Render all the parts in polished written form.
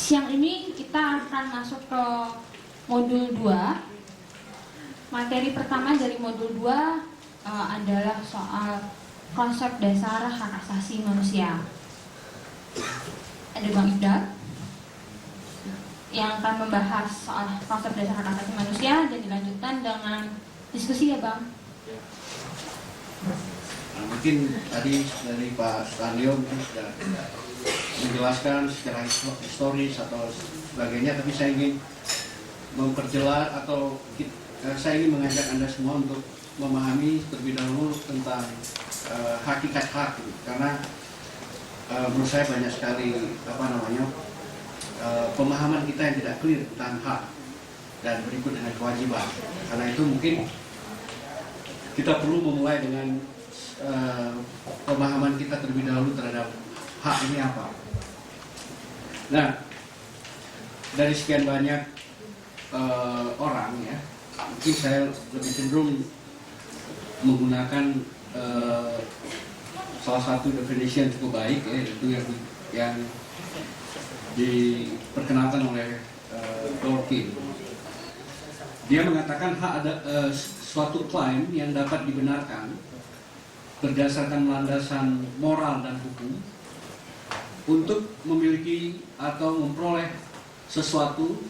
Siang ini kita akan masuk ke modul 2. Materi pertama dari modul 2 adalah soal konsep dasar hak asasi manusia. Ada Bang Ifdal yang akan membahas soal konsep dasar hak asasi manusia dan dilanjutkan dengan diskusi ya Bang. Nah, mungkin tadi dari Pak Stanlio mungkin sudah menjelaskan secara historis atau sebagainya, tapi saya ingin memperjelas atau saya ingin mengajak Anda semua untuk memahami terlebih dahulu tentang hakikat hak, karena menurut saya banyak sekali pemahaman kita yang tidak clear tentang hak dan berikut dengan kewajiban. Karena itu mungkin kita perlu memulai dengan pemahaman kita terlebih dahulu terhadap hak ini apa. Nah, dari sekian banyak orang ya, mungkin saya lebih cenderung menggunakan salah satu definisi yang cukup baik ya, itu yang diperkenalkan oleh Dworkin. Dia mengatakan hak ada suatu klaim yang dapat dibenarkan berdasarkan landasan moral dan hukum untuk memiliki atau memperoleh sesuatu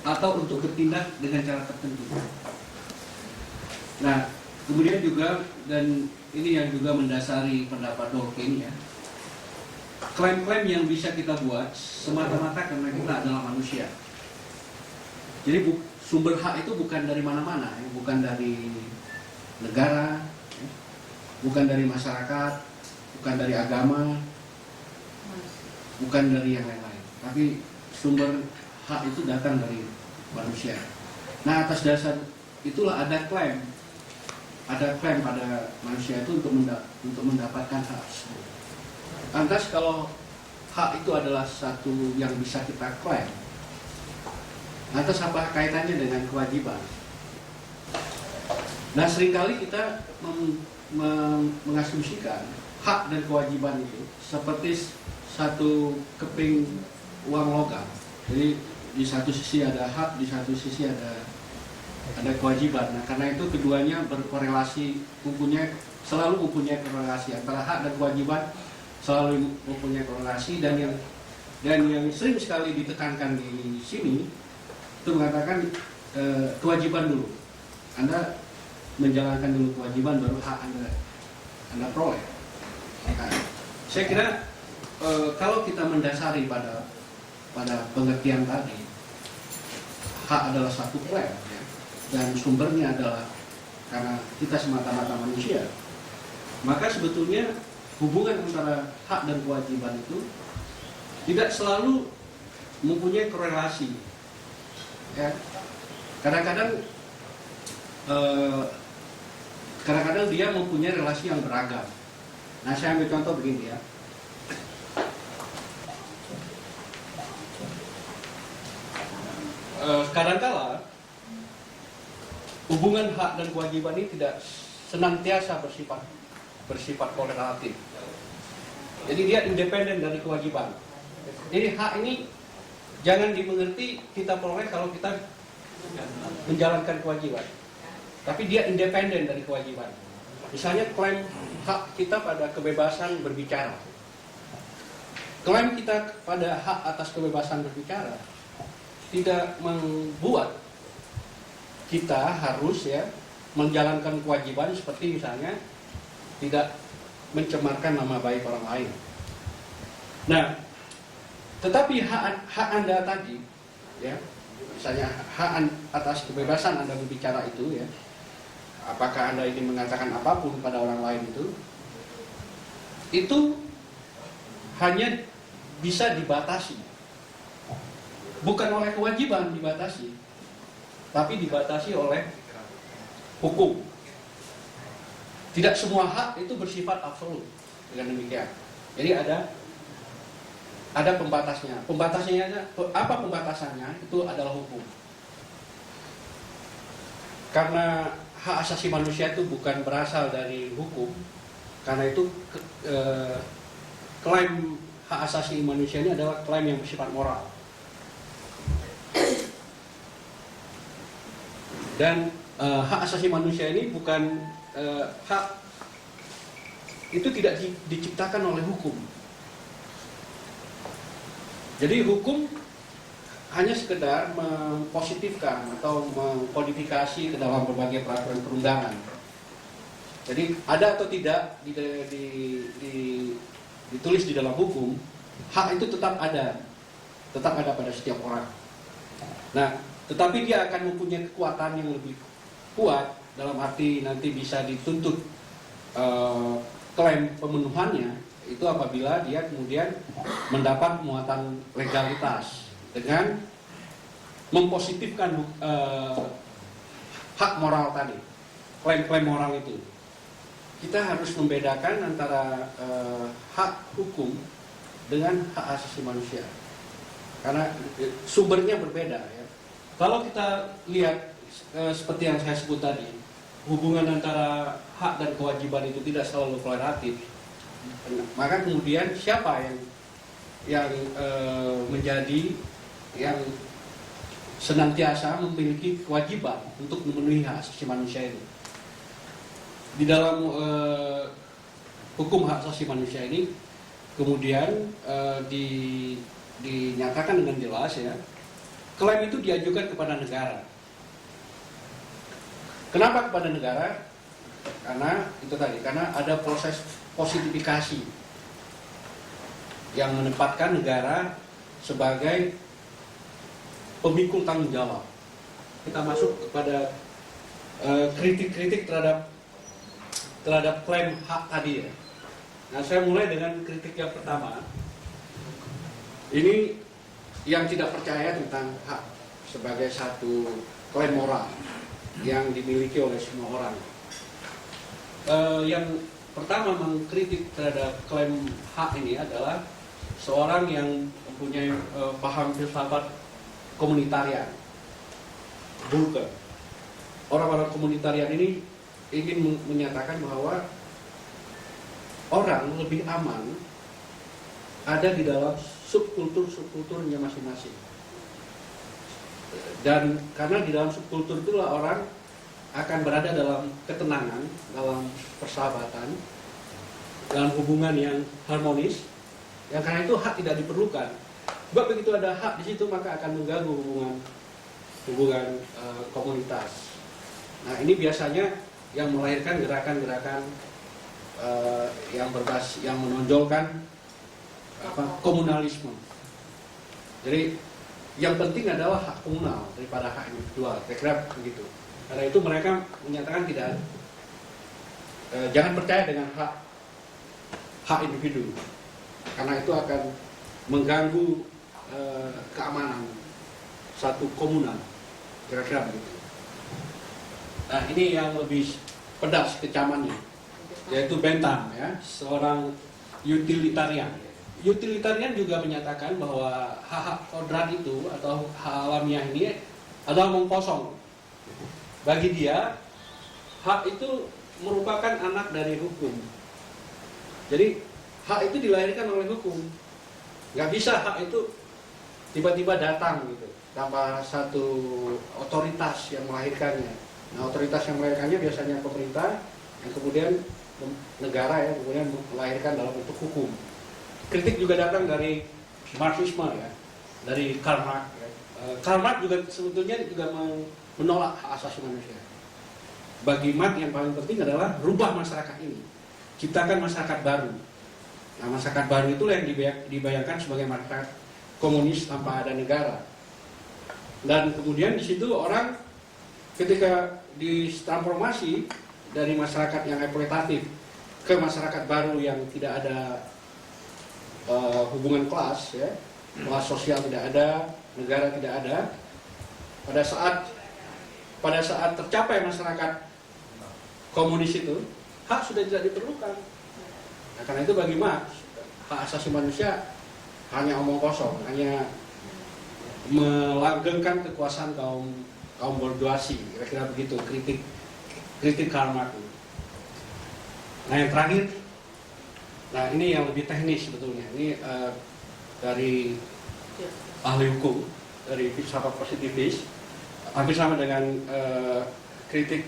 atau untuk bertindak dengan cara tertentu. Nah, kemudian juga, dan ini yang juga mendasari pendapat Dworkin ya, klaim-klaim yang bisa kita buat semata-mata karena kita adalah manusia. Jadi sumber hak itu bukan dari mana-mana, ya. Bukan dari negara, ya. Bukan dari masyarakat, bukan dari agama, bukan dari yang lain-lain. Tapi sumber hak itu datang dari manusia. Nah, atas dasar itulah ada klaim pada manusia itu untuk mendapatkan hak tersebut. Lantas kalau hak itu adalah satu yang bisa kita klaim, lantas apa kaitannya dengan kewajiban? Nah, seringkali kita mengasumsikan hak dan kewajiban itu seperti satu keping uang logam. Jadi di satu sisi ada hak, di satu sisi ada kewajiban. Nah, karena itu keduanya berkorelasi, selalu mempunyai korelasi antara hak dan kewajiban, selalu mempunyai korelasi. Dan yang sering sekali ditekankan di sini itu mengatakan kewajiban dulu. Anda menjalankan dulu kewajiban, baru hak Anda peroleh. Nah, saya kira kalau kita mendasari pada pengertian tadi, hak adalah satu klaim ya, dan sumbernya adalah karena kita semata-mata manusia, maka sebetulnya hubungan antara hak dan kewajiban itu tidak selalu mempunyai korelasi ya. Kadang-kadang dia mempunyai relasi yang beragam. Nah, saya ambil contoh begini ya. Kadang-kala hubungan hak dan kewajiban ini tidak senantiasa bersifat korelatif. Jadi dia independen dari kewajiban. Jadi hak ini jangan dimengerti kita peroleh kalau kita menjalankan kewajiban, tapi dia independen dari kewajiban. Misalnya klaim hak kita pada kebebasan berbicara, klaim kita pada hak atas kebebasan berbicara tidak membuat kita harus ya menjalankan kewajiban, seperti misalnya tidak mencemarkan nama baik orang lain. Nah, tetapi hak Anda tadi ya, misalnya hak atas kebebasan Anda berbicara itu ya, apakah Anda ingin mengatakan apapun pada orang lain itu hanya bisa dibatasi, bukan oleh kewajiban dibatasi, tapi dibatasi oleh hukum. Tidak semua hak itu bersifat absolut. Dengan demikian, jadi ada pembatasnya. Apa pembatasannya? Itu adalah hukum. Karena hak asasi manusia itu bukan berasal dari hukum, karena itu klaim hak asasi manusia ini adalah klaim yang bersifat moral. Dan hak asasi manusia ini bukan hak itu tidak diciptakan oleh hukum. Jadi hukum hanya sekedar mempositifkan atau mengkodifikasi ke dalam berbagai peraturan perundangan. Jadi ada atau tidak ditulis di dalam hukum, hak itu tetap ada pada setiap orang. Nah, tetapi dia akan mempunyai kekuatan yang lebih kuat dalam arti nanti bisa dituntut klaim pemenuhannya itu apabila dia kemudian mendapat muatan legalitas dengan mempositifkan hak moral tadi, klaim-klaim moral itu. Kita harus membedakan antara hak hukum dengan hak asasi manusia, karena sumbernya berbeda. Ya. Kalau kita lihat seperti yang saya sebut tadi, hubungan antara hak dan kewajiban itu tidak selalu korelatif, maka kemudian siapa yang menjadi yang senantiasa memiliki kewajiban untuk memenuhi hak asasi manusia itu? Di dalam hukum hak asasi manusia ini kemudian dinyatakan dengan jelas ya, klaim itu diajukan kepada negara. Kenapa kepada negara? Karena itu tadi, karena ada proses positifikasi yang menempatkan negara sebagai pemikul tanggung jawab. Kita masuk kepada kritik-kritik terhadap klaim hak tadi ya. Nah, saya mulai dengan kritik yang pertama. Ini yang tidak percaya tentang hak sebagai satu klaim moral yang dimiliki oleh semua orang. Yang pertama mengkritik terhadap klaim hak ini adalah seorang yang mempunyai paham filsafat komunitarian. Bukan. Orang-orang komunitarian ini ingin menyatakan bahwa orang lebih aman ada di dalam subkulturnya masing-masing. Dan karena di dalam subkultur itulah orang akan berada dalam ketenangan, dalam persahabatan, dalam hubungan yang harmonis. Yang karena itu hak tidak diperlukan. Sebab begitu ada hak di situ maka akan mengganggu hubungan komunitas. Nah, ini biasanya yang melahirkan gerakan-gerakan yang menonjolkan komunalisme. Jadi yang penting adalah hak komunal daripada hak individual, kira-kira begitu. Karena itu mereka menyatakan tidak, jangan percaya dengan hak individu, karena itu akan mengganggu keamanan satu komunal, kira-kira begitu. Nah, ini yang lebih pedas kecamannya, yaitu Bentham, ya, seorang utilitarian. Utilitarian juga menyatakan bahwa hak-hak kodrat itu atau hak alamiah ini adalah omong kosong. Bagi dia, hak itu merupakan anak dari hukum. Jadi hak itu dilahirkan oleh hukum. Nggak bisa hak itu tiba-tiba datang gitu tanpa satu otoritas yang melahirkannya. Nah, otoritas yang melahirkannya biasanya pemerintah, yang kemudian negara, ya, kemudian melahirkan dalam bentuk hukum. Kritik juga datang dari Marxisme, ya, dari Karl Marx. Ya. Karl Marx juga sebetulnya juga menolak hak asasi manusia. Bagi Marx yang paling penting adalah rubah masyarakat ini, ciptakan masyarakat baru. Nah, masyarakat baru itulah yang dibayangkan sebagai masyarakat komunis tanpa ada negara. Dan kemudian di situ orang ketika ditransformasi dari masyarakat yang eksploitatif ke masyarakat baru yang tidak ada hubungan kelas, ya, kelas sosial tidak ada, negara tidak ada. Pada saat tercapai masyarakat komunis itu, hak sudah tidak diperlukan. Nah, karena itu bagi Marx, hak asasi manusia hanya omong kosong, hanya melanggengkan kekuasaan kaum bourgeoisie, kira-kira begitu kritik Karl Marx. Nah, yang terakhir Nah ini yang lebih teknis sebetulnya. Ini dari ahli hukum, dari filsafat positivis, hampir sama dengan kritik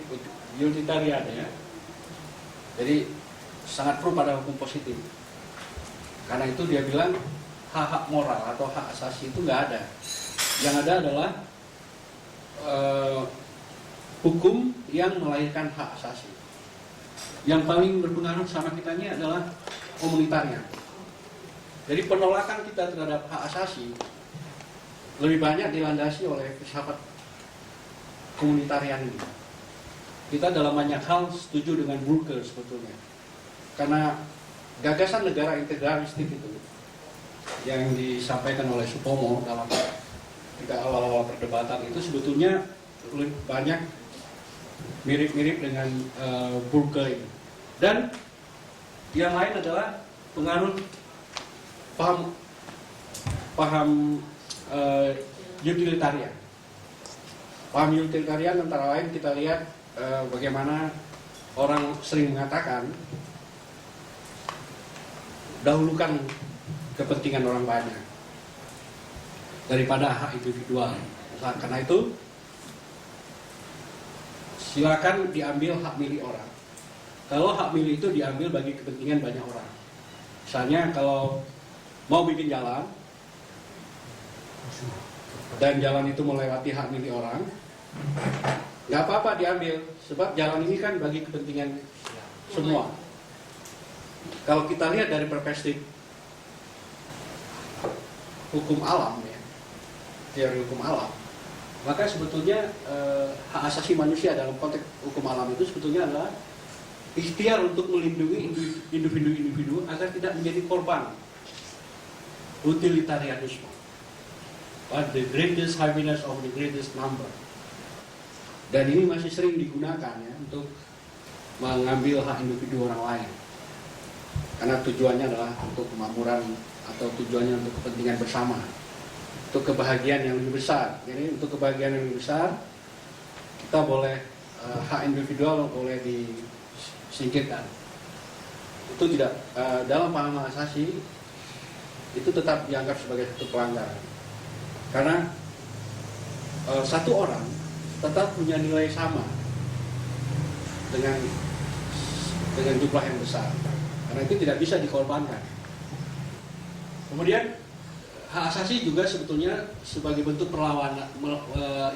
utilitarian ya. Jadi sangat pro pada hukum positif. Karena itu dia bilang hak-hak moral atau hak asasi itu nggak ada. Yang ada adalah hukum yang melahirkan hak asasi. Yang paling berpengaruh sama kita ini adalah komunitarnya. Jadi penolakan kita terhadap hak asasi lebih banyak dilandasi oleh filsafat komunitarian ini. Kita dalam banyak hal setuju dengan Burke sebetulnya. Karena gagasan negara integralistik itu yang disampaikan oleh Supomo dalam ketika awal-awal perdebatan itu sebetulnya lebih banyak mirip-mirip dengan Burke ini. Dan yang lain adalah pengaruh paham utilitarian. Paham utilitarian antara lain kita lihat bagaimana orang sering mengatakan dahulukan kepentingan orang banyak daripada hak individual. Nah, karena itu silakan diambil hak milik orang. Kalau hak milik itu diambil bagi kepentingan banyak orang. Misalnya kalau mau bikin jalan dan jalan itu melewati hak milik orang, nggak apa-apa diambil, sebab jalan ini kan bagi kepentingan semua. Kalau kita lihat dari perspektif hukum alam ya, teori hukum alam, maka sebetulnya hak asasi manusia dalam konteks hukum alam itu sebetulnya adalah ikhtiar untuk melindungi individu-individu agar tidak menjadi korban utilitarianisme. But the greatest happiness of the greatest number. Dan ini masih sering digunakan ya untuk mengambil hak individu orang lain. Karena tujuannya adalah untuk kemakmuran atau tujuannya untuk kepentingan bersama. Untuk kebahagiaan yang lebih besar. Jadi untuk kebahagiaan yang lebih besar kita boleh hak individual boleh disingkirkan. Itu tidak dalam paham asasi itu tetap dianggap sebagai satu pelanggaran. Karena satu orang tetap punya nilai sama dengan jumlah yang besar. Karena itu tidak bisa dikorbankan. Kemudian hak asasi juga sebetulnya sebagai bentuk perlawanan,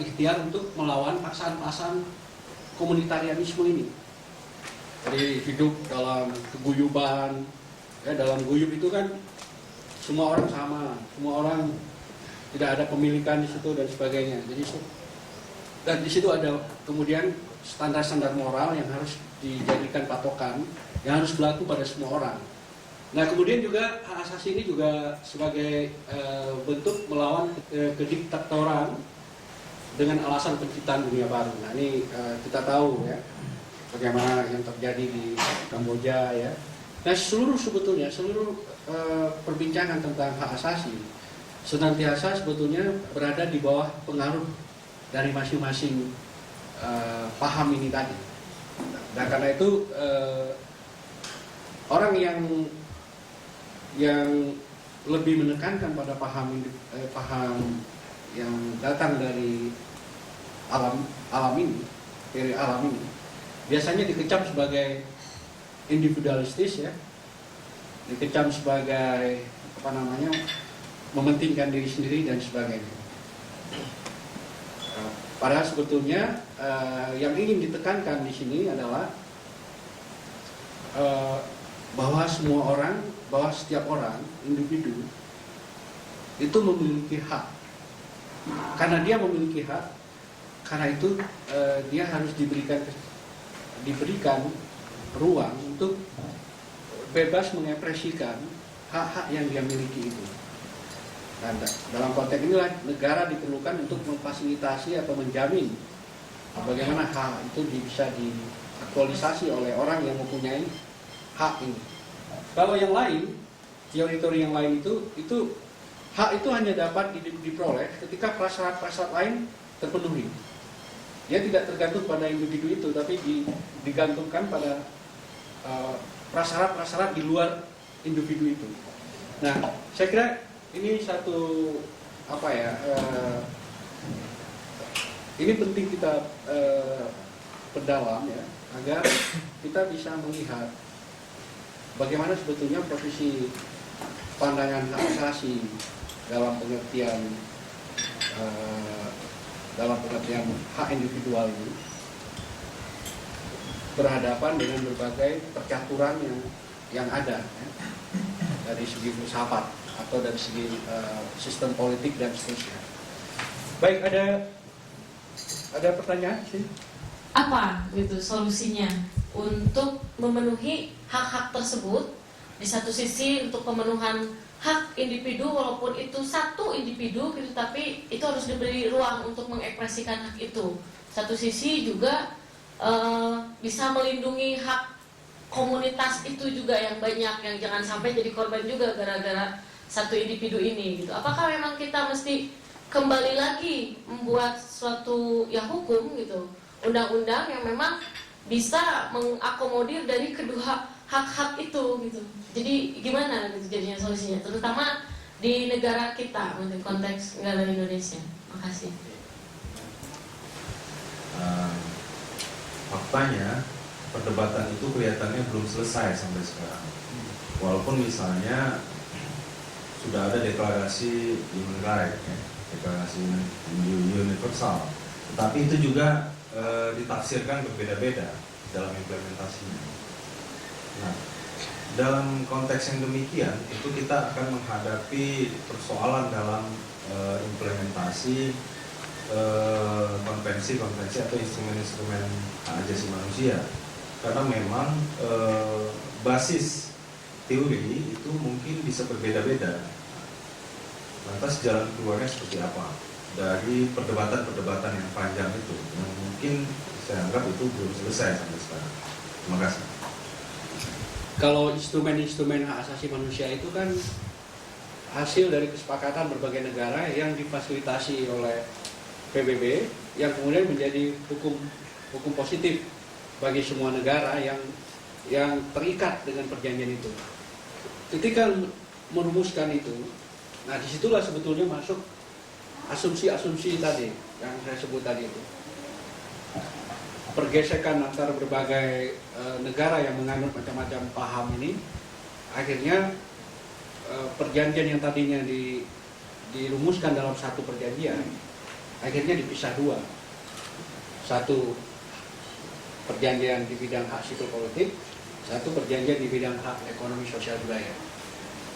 ikhtiar untuk melawan paksaan-paksaan komunitarianisme ini. Jadi hidup dalam keguyuban, ya dalam guyub itu kan semua orang sama, semua orang tidak ada pemilikan di situ dan sebagainya. Jadi dan di situ ada kemudian standar-standar moral yang harus dijadikan patokan, yang harus berlaku pada semua orang. Nah kemudian juga hak asasi ini juga sebagai bentuk melawan kediktatoran dengan alasan penciptaan dunia baru. Nah ini kita tahu ya bagaimana yang terjadi di Kamboja ya. Nah sebetulnya seluruh perbincangan tentang hak asasi senantiasa sebetulnya berada di bawah pengaruh dari masing-masing paham ini tadi. Nah karena itu orang yang lebih menekankan pada paham yang datang dari alam ini, dari alam ini, biasanya dikecam sebagai individualistis ya, dikecam sebagai mementingkan diri sendiri dan sebagainya. Padahal sebetulnya yang ingin ditekankan di sini adalah bahwa setiap orang, individu itu memiliki hak. Karena dia memiliki hak, karena itu dia harus diberikan ruang untuk bebas mengekspresikan hak-hak yang dia miliki itu. Dan dalam konteks inilah negara diperlukan untuk memfasilitasi atau menjamin bagaimana hak itu bisa diaktualisasi oleh orang yang mempunyai hak ini. Kalau yang lain, teori-teori yang lain itu hak itu hanya dapat diperoleh ketika prasyarat-prasyarat lain terpenuhi. Dia tidak tergantung pada individu itu, tapi digantungkan pada prasyarat-prasyarat di luar individu itu. Nah, saya kira ini satu apa ya? Ini penting kita perdalam ya, agar kita bisa melihat bagaimana sebetulnya posisi pandangan hak asasi dalam pengertian hak individual ini berhadapan dengan berbagai percaturan yang ada ya, dari segi filsafat atau dari segi sistem politik dan seterusnya. Baik, ada pertanyaan sih? Apa gitu solusinya untuk memenuhi hak-hak tersebut? Di satu sisi untuk pemenuhan hak individu, walaupun itu satu individu gitu, tapi itu harus diberi ruang untuk mengekspresikan hak itu. Satu sisi juga bisa melindungi hak komunitas itu juga yang banyak, yang jangan sampai jadi korban juga gara-gara satu individu ini gitu. Apakah memang kita mesti kembali lagi membuat suatu ya hukum gitu, undang-undang yang memang bisa mengakomodir dari kedua hak-hak itu gitu. Jadi gimana gitu jadinya solusinya, terutama di negara kita, untuk konteks negara Indonesia. Makasih. Faktanya perdebatan itu kelihatannya belum selesai sampai sekarang. Walaupun misalnya sudah ada deklarasi human rights, ya, deklarasi universal, tetapi itu juga ditafsirkan berbeda-beda dalam implementasinya. Nah, dalam konteks yang demikian itu kita akan menghadapi persoalan dalam implementasi konvensi-konvensi atau instrumen-instrumen hak asasi manusia, karena memang basis teori itu mungkin bisa berbeda-beda. Lantas jalan keluarnya seperti apa dari perdebatan-perdebatan yang panjang itu, yang mungkin saya anggap itu belum selesai sampai sekarang. Terima kasih. Kalau instrumen-instrumen hak asasi manusia itu kan hasil dari kesepakatan berbagai negara yang difasilitasi oleh PBB, yang kemudian menjadi hukum positif bagi semua negara yang terikat dengan perjanjian itu. Ketika merumuskan itu, nah disitulah sebetulnya masuk asumsi-asumsi tadi yang saya sebut tadi itu. Pergesekan antara berbagai negara yang menganut macam-macam paham ini, akhirnya perjanjian yang tadinya dirumuskan dalam satu perjanjian, akhirnya dipisah dua. Satu perjanjian di bidang hak sipil politik, satu perjanjian di bidang hak ekonomi sosial budaya.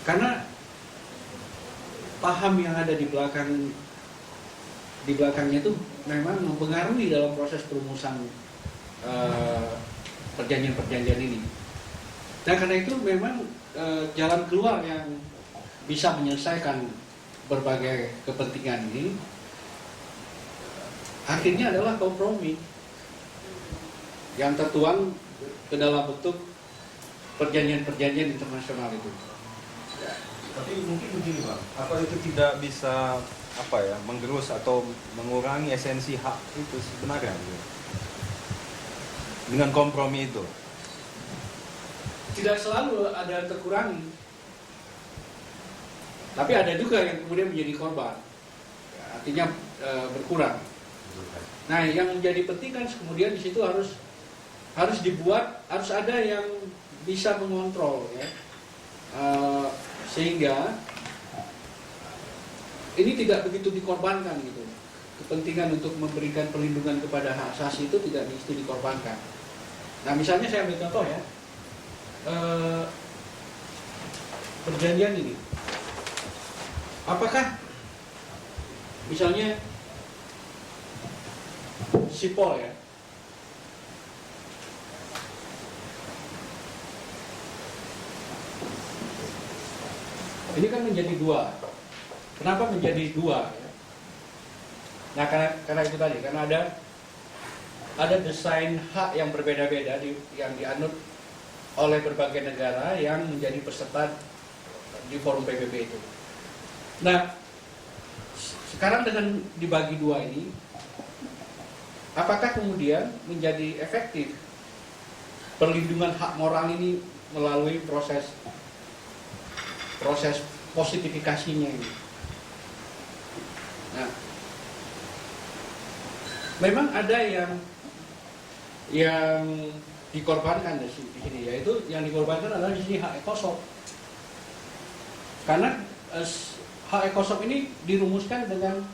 Karena paham yang ada di belakangnya itu memang mempengaruhi dalam proses perumusan perjanjian-perjanjian ini. Nah, karena itu memang jalan keluar yang bisa menyelesaikan berbagai kepentingan ini akhirnya adalah kompromi yang tertuang ke dalam bentuk perjanjian-perjanjian internasional itu. Tapi mungkin begini Bang, apa itu tidak bisa menggerus atau mengurangi esensi hak itu sebenarnya dengan kompromi itu? Tidak selalu ada yang terkurangi, tapi ada juga yang kemudian menjadi korban, ya, artinya berkurang. Nah, yang menjadi penting kan kemudian di situ harus ada yang bisa mengontrol, ya, sehingga ini tidak begitu dikorbankan gitu. Kepentingan untuk memberikan perlindungan kepada hak asasi itu tidak mesti dikorbankan. Nah, misalnya saya ambil contoh ya, perjanjian ini, apakah misalnya sipol ya, ini kan menjadi dua. Kenapa menjadi dua? Nah, karena itu tadi, karena ada desain hak yang berbeda-beda yang dianut oleh berbagai negara yang menjadi peserta di forum PBB itu. Nah, sekarang dengan dibagi dua ini, apakah kemudian menjadi efektif perlindungan hak moral ini melalui proses proses positifikasinya ini. Nah, memang ada yang dikorbankan di sini, yaitu yang dikorbankan adalah di sini hak ekosop. Karena hak ekosop ini dirumuskan dengan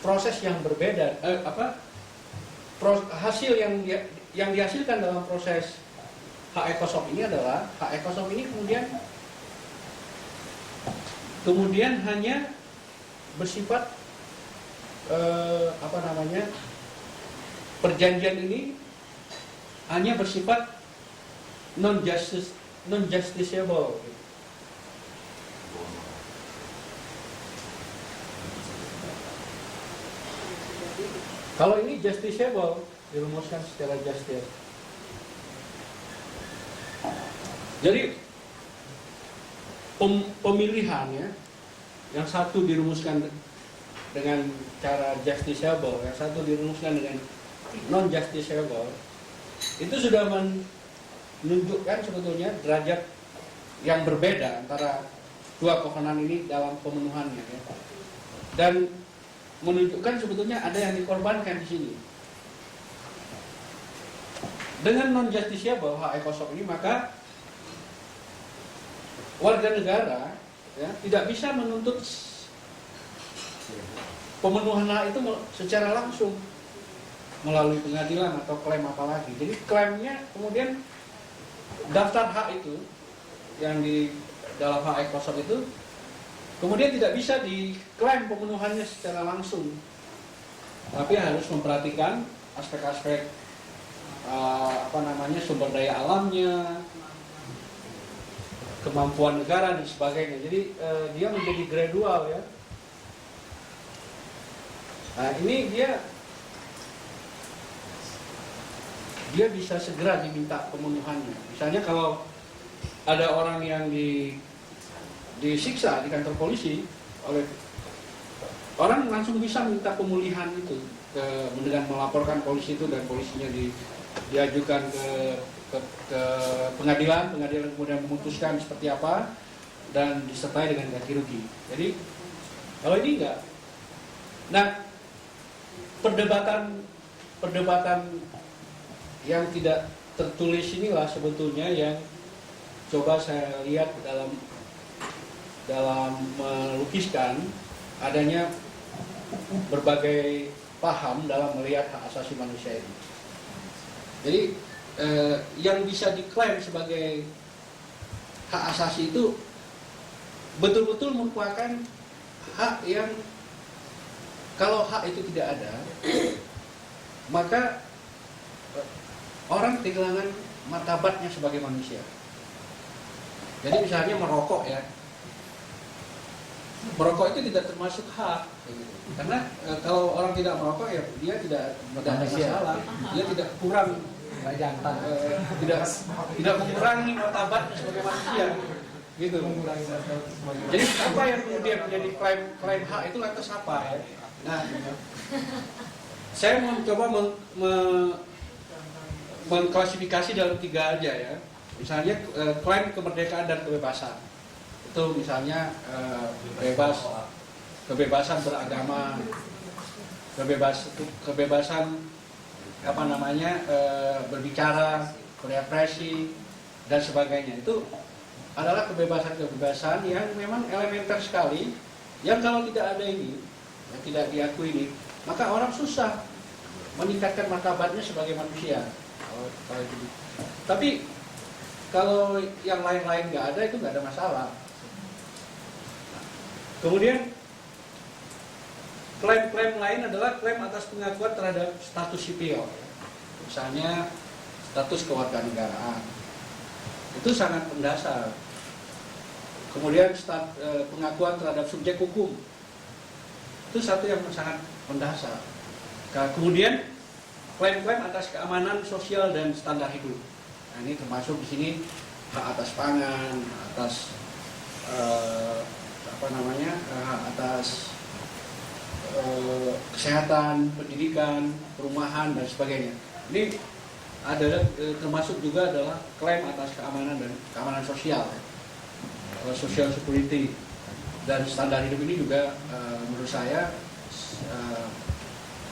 proses yang berbeda, hasil yang dihasilkan dalam proses hak ekosop ini adalah hak ekosop ini kemudian hanya bersifat perjanjian ini hanya bersifat non-justiciable. Kalau ini justiciable, dirumuskan secara justice. Jadi pemilihannya, yang satu dirumuskan dengan cara justiciable, yang satu dirumuskan dengan non-justiciable, itu sudah menunjukkan sebetulnya derajat yang berbeda antara dua kovenan ini dalam pemenuhannya, ya. Dan menunjukkan sebetulnya ada yang dikorbankan di sini. Dengan non-justiciable hak ekosop ini, maka warga negara, ya, tidak bisa menuntut pemenuhan hak itu secara langsung melalui pengadilan atau klaim apalagi. Jadi klaimnya kemudian daftar hak itu yang di dalam hak ekosop itu kemudian tidak bisa diklaim pemenuhannya secara langsung, tapi harus memperhatikan aspek-aspek sumber daya alamnya, kemampuan negara dan sebagainya. Jadi dia menjadi gradual, ya. Nah, ini dia bisa segera diminta pemenuhannya. Misalnya kalau ada orang yang disiksa di kantor polisi oleh orang, langsung bisa minta pemulihan itu dengan melaporkan polisi itu, dan polisinya diajukan ke pengadilan kemudian memutuskan seperti apa dan disertai dengan ganti rugi. Jadi kalau ini enggak. Nah, perdebatan yang tidak tertulis inilah sebetulnya yang coba saya lihat dalam melukiskan adanya berbagai paham dalam melihat hak asasi manusia ini. Jadi yang bisa diklaim sebagai hak asasi itu betul-betul merupakan hak yang, kalau hak itu tidak ada, maka orang kehilangan martabatnya sebagai manusia. Jadi misalnya merokok, ya, merokok itu tidak termasuk hak, karena kalau orang tidak merokok, ya dia tidak ada masalah, dia tidak kurang, tidak mengurangi martabatnya sebagai manusia, gitu. Jadi apa yang kemudian menjadi klaim hak itu lantas apa, ya? Nah, saya mau coba mengklasifikasi dalam 3 aja, ya. Misalnya klaim kemerdekaan dan kebebasan. Itu misalnya kebebasan beragama, kebebasan berbicara, berekspresi dan sebagainya. Itu adalah kebebasan-kebebasan yang memang elementer sekali, yang kalau tidak ada ini, ya, tidak diakui ini, maka orang susah meningkatkan martabatnya sebagai manusia. Tapi kalau yang lain-lain nggak ada, itu nggak ada masalah. Kemudian klaim-klaim lain adalah klaim atas pengakuan terhadap status sipil, misalnya status kewarganegaraan. Itu sangat mendasar. Kemudian pengakuan terhadap subjek hukum, itu satu yang sangat mendasar. Kemudian klaim-klaim atas keamanan sosial dan standar hidup. Nah, ini termasuk di sini hak atas pangan, atas atas kesehatan, pendidikan, perumahan dan sebagainya. Ini adalah termasuk juga adalah klaim atas keamanan dan keamanan sosial. social security dan standar hidup ini juga menurut saya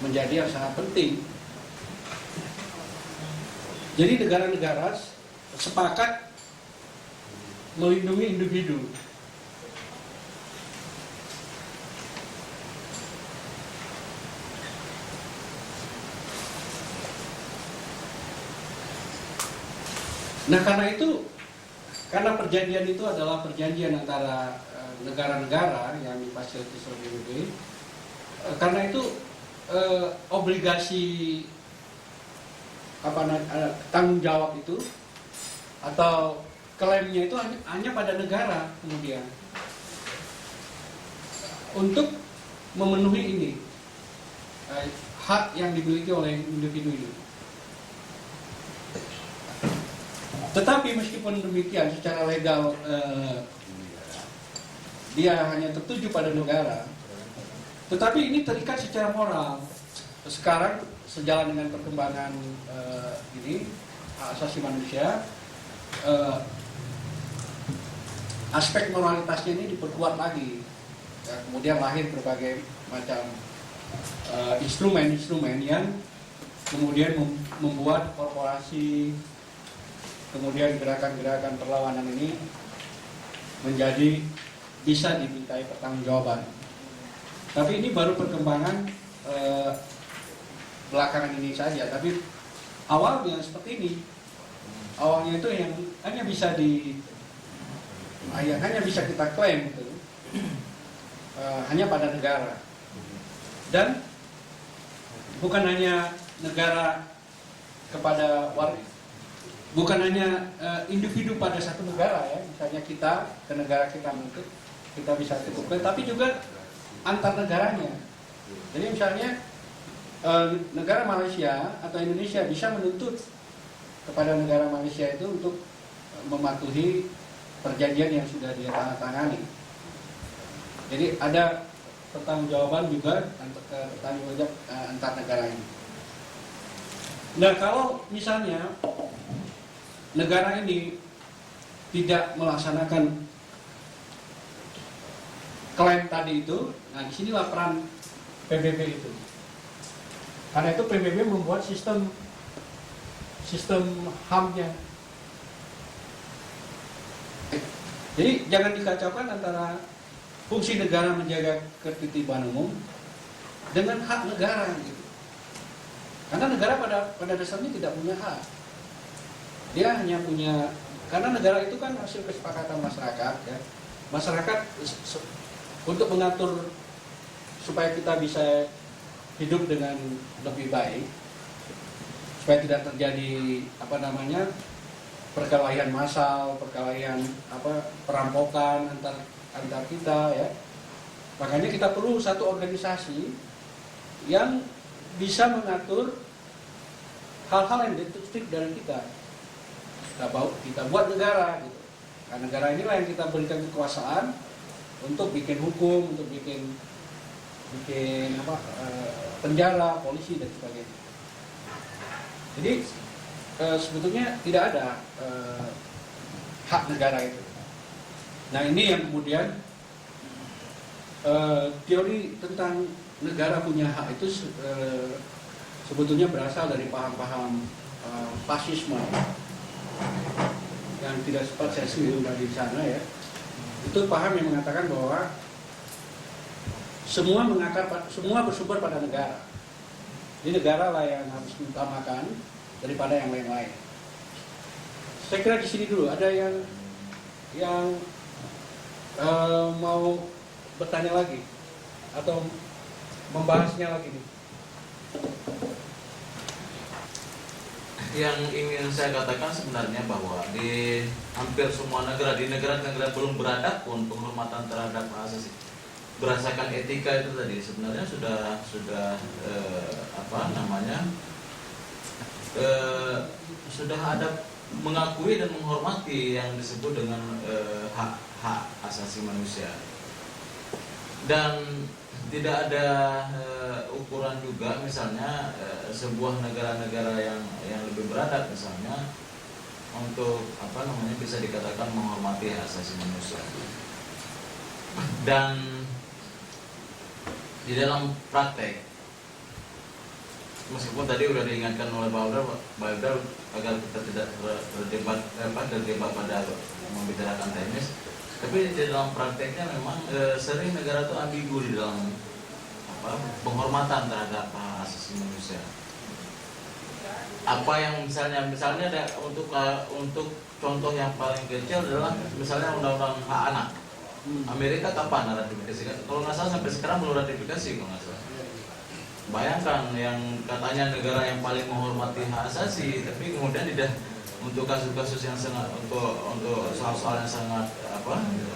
menjadi yang sangat penting. Jadi negara-negara sepakat melindungi individu. Nah, karena perjanjian itu adalah perjanjian antara negara-negara yang difasilitasi oleh PBB, karena itu obligasi tanggung jawab itu atau klaimnya itu hanya pada negara kemudian untuk memenuhi ini hak yang dimiliki oleh individu ini. Tetapi meskipun demikian secara legal dia hanya tertuju pada negara, tetapi ini terikat secara moral. Sekarang sejalan dengan perkembangan ini hak asasi manusia, aspek moralitasnya ini diperkuat lagi. Ya, kemudian lahir berbagai macam instrumen-instrumen yang kemudian membuat korporasi, kemudian gerakan-gerakan perlawanan ini menjadi bisa dimintai pertanggungjawaban. Tapi ini baru perkembangan belakangan ini saja. Tapi awalnya seperti ini. Awalnya itu yang hanya bisa kita klaim itu hanya pada negara. Dan bukan hanya negara kepada warga. Bukan hanya individu pada satu negara ya, misalnya kita ke negara kita menuntut, kita bisa tutup, tapi juga antar negaranya. Jadi misalnya negara Malaysia atau Indonesia bisa menuntut kepada negara Malaysia itu untuk mematuhi perjanjian yang sudah dia tangani. Jadi ada pertanggungjawaban juga antar negara ini. Nah, kalau misalnya negara ini tidak melaksanakan klaim tadi itu, nah disinilah peran PBB itu. Karena itu PBB membuat sistem HAM-nya. Jadi jangan dikacaukan antara fungsi negara menjaga ketertiban umum dengan hak negara. Gitu. Karena negara pada dasarnya tidak punya hak. Dia hanya punya, karena negara itu kan hasil kesepakatan masyarakat ya. Masyarakat untuk mengatur supaya kita bisa hidup dengan lebih baik, supaya tidak terjadi perkelahian massal, perampokan antar kita ya. Makanya kita perlu satu organisasi yang bisa mengatur hal-hal yang destruktif dari kita. Kita buat negara gitu. Karena negara inilah yang kita berikan kekuasaan untuk bikin hukum, untuk bikin penjara, polisi dan sebagainya. Jadi sebetulnya tidak ada hak negara itu. Nah, ini yang kemudian teori tentang negara punya hak itu sebetulnya berasal dari paham-paham fasisme yang tidak sempat saya singgung di sana ya. Itu paham yang mengatakan bahwa semua bersumber pada negara. Jadi negara lah yang harus diutamakan daripada yang lain-lain. Saya kira di sini dulu ada yang mau bertanya lagi atau membahasnya lagi nih. Yang ingin saya katakan sebenarnya bahwa di hampir semua negara, di negara-negara belum beradab pun penghormatan terhadap hak asasi berdasarkan etika itu tadi sebenarnya sudah sudah ada mengakui dan menghormati yang disebut dengan hak asasi manusia. Dan tidak ada ukuran juga misalnya sebuah negara-negara yang lebih beradab misalnya apa namanya bisa dikatakan menghormati hak asasi manusia. Dan di dalam praktek, meskipun tadi sudah diingatkan oleh Pak Ifdal agar kita tidak terjebak pada membicarakan teknis, tapi di dalam prakteknya memang sering negara itu ambigu di dalam penghormatan terhadap hak asasi manusia. Apa yang misalnya ada untuk contoh yang paling kecil adalah misalnya undang-undang hak anak. Amerika kapan ratifikasi? Kalau nggak salah sampai sekarang belum ratifikasi kalau nggak salah. Bayangkan yang katanya negara yang paling menghormati hak asasi, tapi kemudian tidak untuk kasus-kasus yang sangat untuk soal-soal yang sangat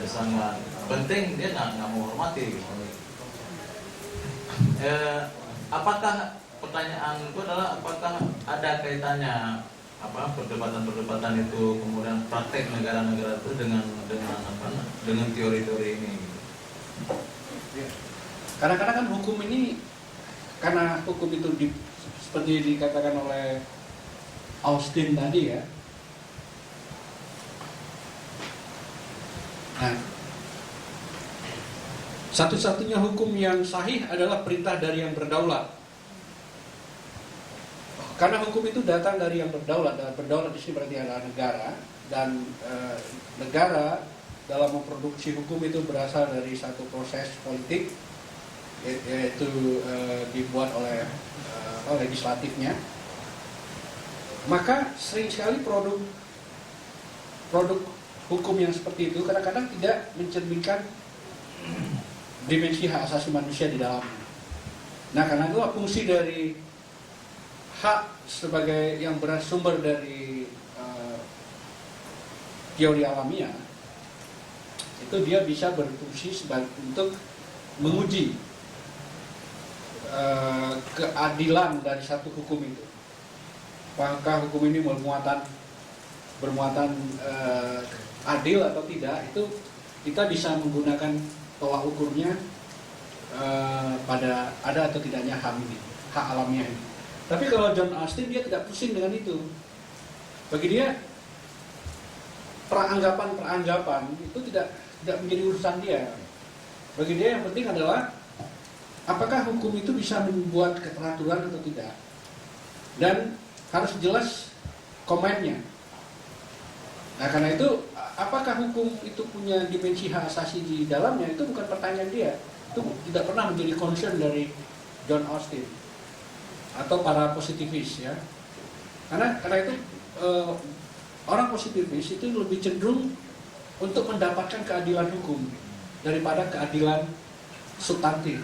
sangat penting dia nggak menghormati. Apakah pertanyaanku adalah apakah ada kaitannya perdebatan itu kemudian praktek negara-negara itu dengan teori-teori ini? Kadang-kadang kan hukum ini, karena hukum itu seperti dikatakan oleh Austin tadi ya. Nah, satu-satunya hukum yang sahih adalah perintah dari yang berdaulat. Karena hukum itu datang dari yang berdaulat, dan berdaulat di sini berarti adalah negara, dan negara dalam memproduksi hukum itu berasal dari satu proses politik, yaitu dibuat oleh legislatifnya. Maka sering sekali produk hukum yang seperti itu kadang-kadang tidak mencerminkan dimensi hak asasi manusia di dalamnya. Nah, karena itulah fungsi dari hak sebagai yang bersumber dari teori alamiah, itu dia bisa berfungsi untuk menguji keadilan dari satu hukum itu. Apakah hukum ini bermuatan adil atau tidak, itu kita bisa menggunakan tolak ukurnya pada ada atau tidaknya hak alamiah ini. Tapi kalau John Austin dia tidak pusing dengan itu. Bagi dia peranggapan itu tidak menjadi urusan dia. Bagi dia yang penting adalah apakah hukum itu bisa membuat keteraturan atau tidak. Dan harus jelas komennya. Nah, karena itu apakah hukum itu punya dimensi hak asasi di dalamnya, itu bukan pertanyaan dia. Itu tidak pernah menjadi concern dari John Austin atau para positivis ya. Karena itu orang positivis itu lebih cenderung untuk mendapatkan keadilan hukum daripada keadilan substantif.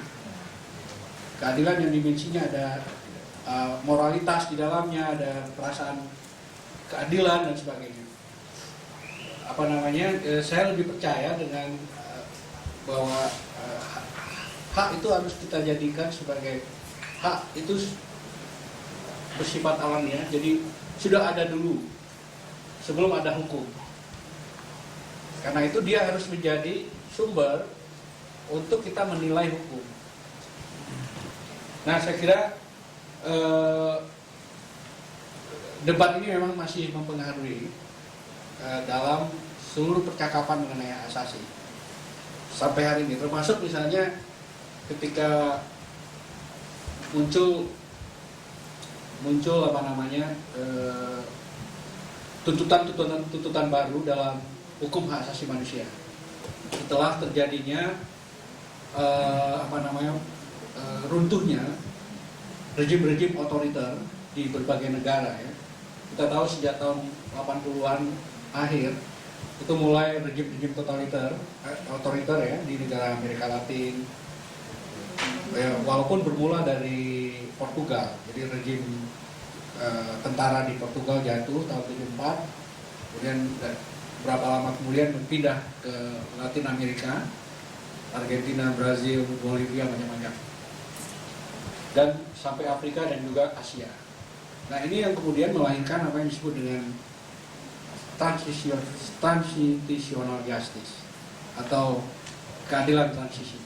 Keadilan yang dimensinya ada moralitas di dalamnya, ada perasaan keadilan dan sebagainya. Saya lebih percaya dengan bahwa hak itu harus kita jadikan sebagai hak itu bersifat alamiah, jadi sudah ada dulu sebelum ada hukum. Karena itu dia harus menjadi sumber untuk kita menilai hukum. Nah, saya kira debat ini memang masih mempengaruhi dalam seluruh percakapan mengenai hak asasi sampai hari ini, termasuk misalnya ketika muncul tuntutan baru dalam hukum hak asasi manusia setelah terjadinya runtuhnya rejim-rejim otoriter di berbagai negara ya. Kita tahu sejak tahun 80-an akhir itu mulai rejim-rejim otoriter ya di negara Amerika Latin. Walaupun bermula dari Portugal, jadi rejim tentara di Portugal jatuh tahun 74, kemudian berapa lama kemudian berpindah ke Latin Amerika, Argentina, Brazil, Bolivia, macam-macam, dan sampai Afrika dan juga Asia. Nah, ini yang kemudian melahirkan apa yang disebut dengan transitional justice atau keadilan transisi.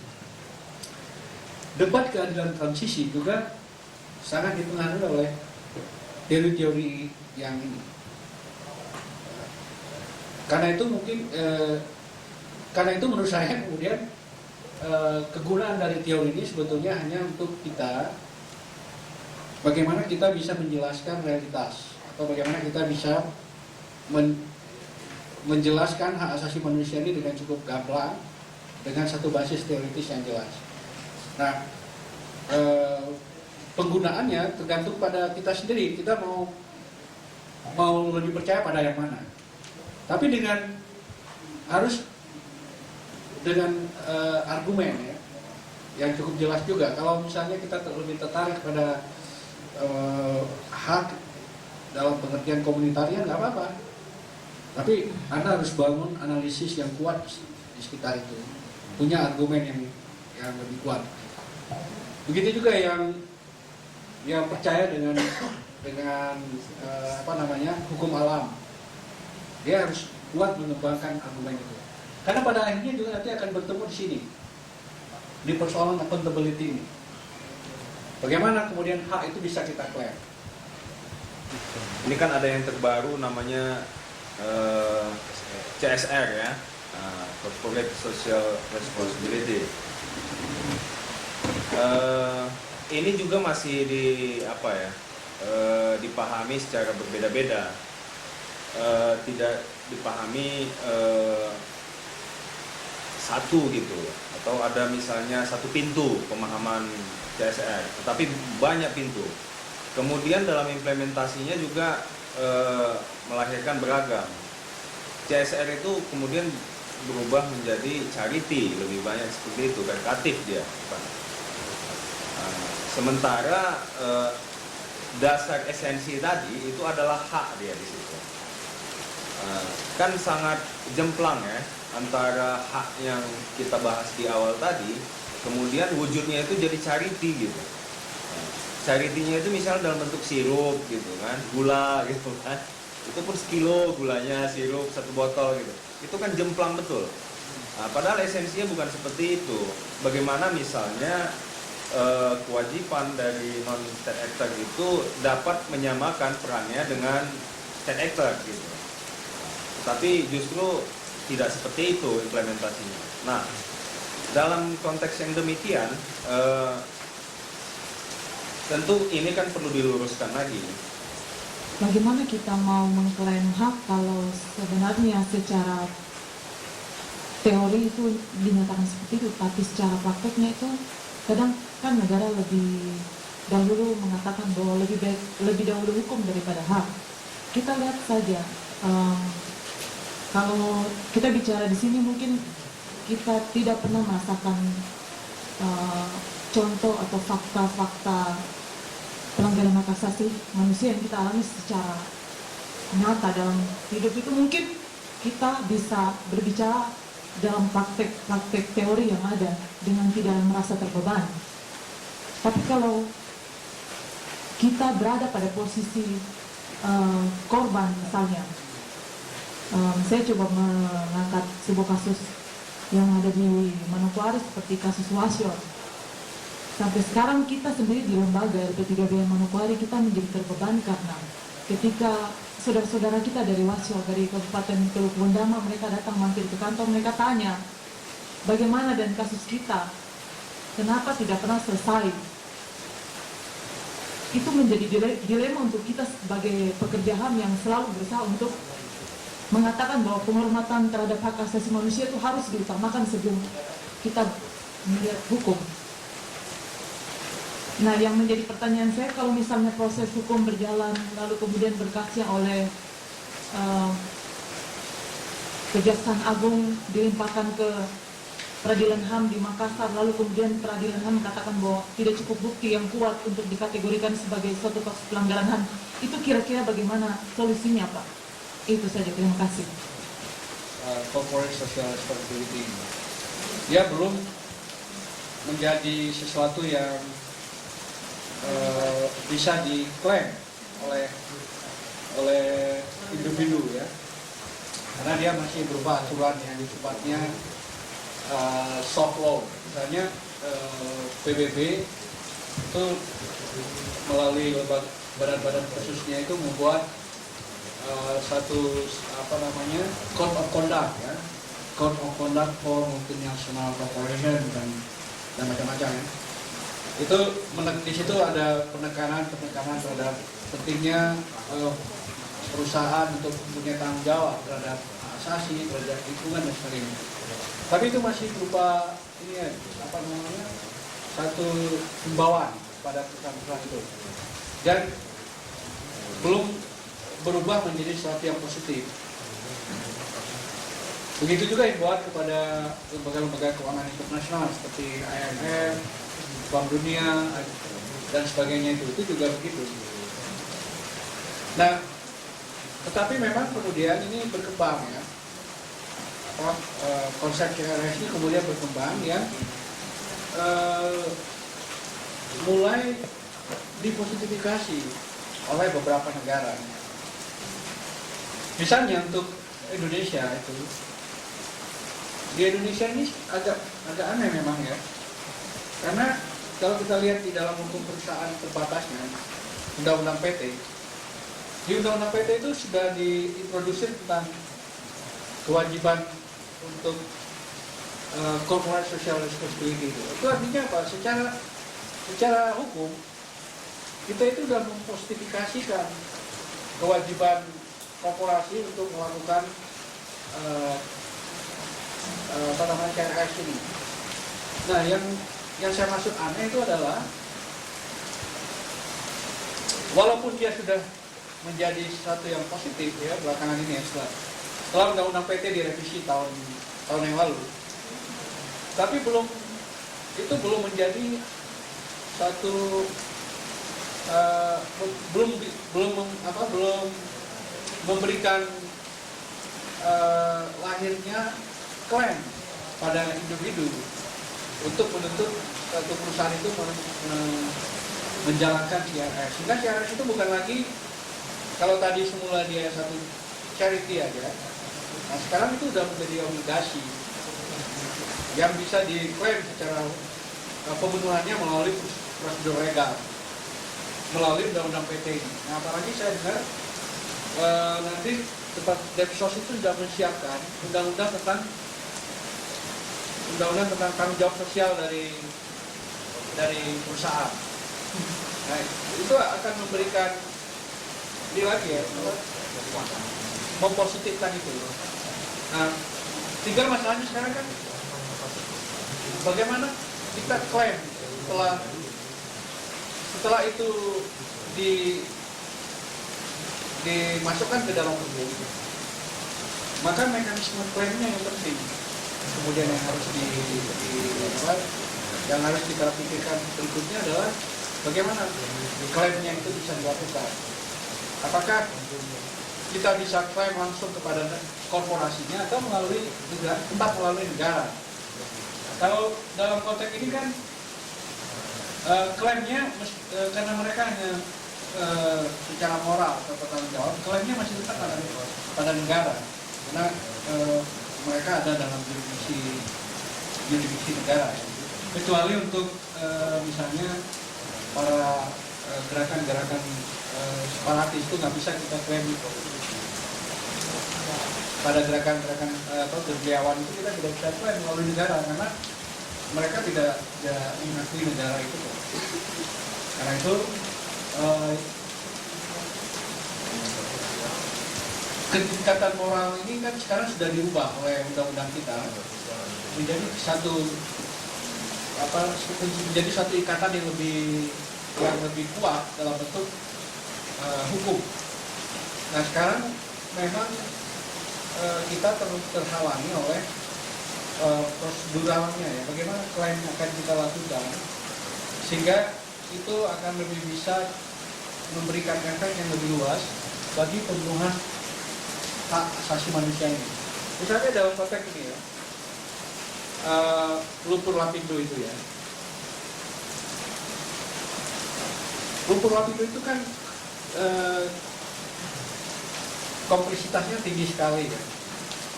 Debat keadilan transisi juga sangat dipengaruhi oleh teori-teori yang ini. Karena itu mungkin karena itu menurut saya kemudian kegunaan dari teori ini sebetulnya hanya untuk kita bagaimana kita bisa menjelaskan realitas atau bagaimana kita bisa menjelaskan hak asasi manusia ini dengan cukup gamblang dengan satu basis teoritis yang jelas. Nah, penggunaannya tergantung pada kita sendiri. Kita mau lebih percaya pada yang mana. Tapi harus dengan argumen ya, yang cukup jelas juga. Kalau misalnya kita lebih tertarik pada hak dalam pengertian komunitarian, nggak apa-apa. Tapi Anda harus bangun analisis yang kuat di sekitar itu, punya argumen yang lebih kuat. Begitu juga yang percaya dengan hukum alam, dia harus kuat mengembangkan argumen itu. Karena pada akhirnya juga nanti akan bertemu di sini, di persoalan accountability ini. Bagaimana kemudian hak itu bisa kita klaim? Ini kan ada yang terbaru namanya CSR ya, Corporate Social Responsibility. Ini juga masih dipahami secara berbeda-beda, tidak dipahami satu gitu, atau ada misalnya satu pintu pemahaman CSR, tetapi banyak pintu. Kemudian dalam implementasinya juga melahirkan beragam. CSR itu kemudian berubah menjadi charity, lebih banyak seperti itu, karitatif dia. Sementara dasar esensi tadi itu adalah hak dia di situ. Kan sangat jemplang ya antara hak yang kita bahas di awal tadi, kemudian wujudnya itu jadi charity gitu. Charity-nya itu misalnya dalam bentuk sirup gitu kan, gula gitu kan. Itu pun sekilo gulanya, sirup 1 botol gitu. Itu kan jemplang betul. Nah, padahal esensinya bukan seperti itu. Bagaimana misalnya kewajiban dari non-state actor itu dapat menyamakan perannya dengan state actor gitu. Tapi justru tidak seperti itu implementasinya. Nah, dalam konteks yang demikian, tentu ini kan perlu diluruskan lagi. Bagaimana kita mau mengklaim hak kalau sebenarnya secara teori itu dinyatakan seperti itu, tapi secara prakteknya itu kadang kan negara lebih dahulu mengatakan bahwa lebih dahulu hukum daripada hak. Kita lihat saja, kalau kita bicara di sini mungkin kita tidak pernah merasakan contoh atau fakta-fakta pelanggaran hak asasi manusia yang kita alami secara nyata dalam hidup itu. Mungkin kita bisa berbicara dalam praktek teori yang ada dengan tidak merasa terbebani. Tapi kalau kita berada pada posisi korban misalnya, saya coba mengangkat sebuah kasus yang ada di Manokwari seperti kasus Wasyor. Sampai sekarang kita sendiri di lembaga LP3B Manokwari kita menjadi terbebani karena ketika saudara-saudara kita dari Wasyor, dari Kabupaten Teluk Bundama, mereka datang mampir ke kantor, mereka tanya bagaimana dan kasus kita, kenapa tidak pernah selesai. Itu menjadi dilema untuk kita sebagai pekerja HAM yang selalu berusaha untuk mengatakan bahwa penghormatan terhadap hak asasi manusia itu harus diutamakan sebelum kita melihat hukum. Nah, yang menjadi pertanyaan saya, kalau misalnya proses hukum berjalan lalu kemudian berkaca oleh Kejaksaan Agung dilimpahkan ke Peradilan HAM di Makassar, lalu kemudian Peradilan HAM mengatakan bahwa tidak cukup bukti yang kuat untuk dikategorikan sebagai suatu kasus pelanggaran HAM, itu kira-kira bagaimana solusinya, Pak? Itu saja, terima kasih. Corporate Social Responsibility, dia belum menjadi sesuatu yang bisa diklaim oleh individu ya, karena dia masih berupa aturan yang sifatnya soft law. Misalnya PBB itu melalui badan-badan khususnya itu membuat satu code of conduct ya, code of conduct for multinational corporation dan macam-macam ya. Itu di situ ada penekanan terhadap pentingnya perusahaan untuk mempunyai tanggung jawab terhadap asasi, terhadap lingkungan dan sebagainya. Tapi itu masih berupa ini ya, satu himbauan pada perusahaan-perusahaan itu, dan belum berubah menjadi sesuatu yang positif. Begitu juga himbauan kepada lembaga-lembaga keuangan internasional seperti IMF, Bank Dunia dan sebagainya, itu juga begitu. Nah, tetapi memang kemudian ini berkembang ya, konsep CRS ini kemudian berkembang ya, mulai dipositifikasi oleh beberapa negara. Misalnya untuk Indonesia itu, di Indonesia ini agak aneh memang ya, karena kalau kita lihat di dalam hukum perusahaan terbatasnya, Undang-Undang PT, di Undang-Undang PT itu sudah diintroduksi tentang kewajiban untuk corporate social responsibility itu. Itu artinya apa? Secara hukum kita itu sudah mempositifikasikan kewajiban korporasi untuk melakukan KRS ini. Nah, yang saya maksud aneh itu adalah walaupun dia sudah menjadi sesuatu yang positif ya belakangan ini ya, setelah Undang-Undang PT direvisi tahun yang lalu, tapi belum menjadi satu belum memberikan lahirnya klaim pada individu untuk menuntut satu perusahaan itu menjalankan CRS. Sehingga CRS itu bukan lagi, kalau tadi semula dia satu charity aja, nah sekarang itu sudah menjadi obligasi yang bisa diklaim secara pemenuhannya melalui prosedur legal, melalui Undang-Undang PT ini. Nah, apalagi saya dengar nanti Depsos itu sudah menyiapkan undang-undang tentang tanggung jawab sosial dari perusahaan. Nah, itu akan memberikan ini lagi ya, mempositifkan itu. Nah, tinggal masalahnya sekarang kan bagaimana kita klaim setelah itu dimasukkan ke dalam hukum, maka mekanisme klaimnya yang penting. Kemudian yang harus kita pikirkan berikutnya adalah bagaimana klaimnya itu bisa dilakukan. Apakah kita bisa klaim langsung kepada korporasinya atau melalui negara? Kalau dalam konteks ini kan klaimnya karena mereka hanya secara moral atau bertanggung jawab, klaimnya masih tetap pada negara, karena mereka ada dalam jurisdiksi negara ya. Kecuali untuk misalnya para gerakan-gerakan separatis itu nggak bisa kita klaim pada gerakan-gerakan gerilyawan itu kita tidak bisa klaim melalui negara karena mereka tidak mengakui negara itu. Karena itu ketingkatan moral ini kan sekarang sudah diubah oleh undang-undang kita menjadi satu ikatan yang lebih kuat dalam bentuk hukum. Nah, sekarang memang kita terhalangi oleh proseduralnya ya, bagaimana klaim akan kita lakukan sehingga itu akan lebih bisa memberikan efek yang lebih luas bagi pemenuhan hak asasi manusia ini. Misalnya dalam konteks ini ya, lumpur lapindo itu ya, lumpur lapindo itu kan kompleksitasnya tinggi sekali ya.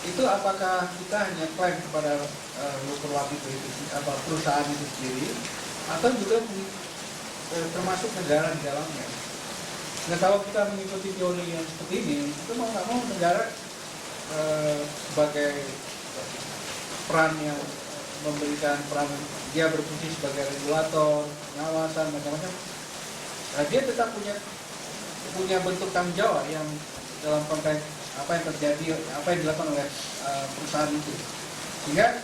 Itu apakah kita hanya klaim kepada lumpur lapindo itu apa perusahaan itu sendiri atau juga termasuk negara di dalamnya? Nah kalau kita mengikuti teori yang seperti ini, itu mau nggak mau negara sebagai peran yang memberikan peran, dia berfungsi sebagai regulator, pengawasan, macam-macam. Nah, dia tetap punya bentuk tanggung jawab yang dalam konteks apa yang terjadi, apa yang dilakukan oleh perusahaan itu. Sehingga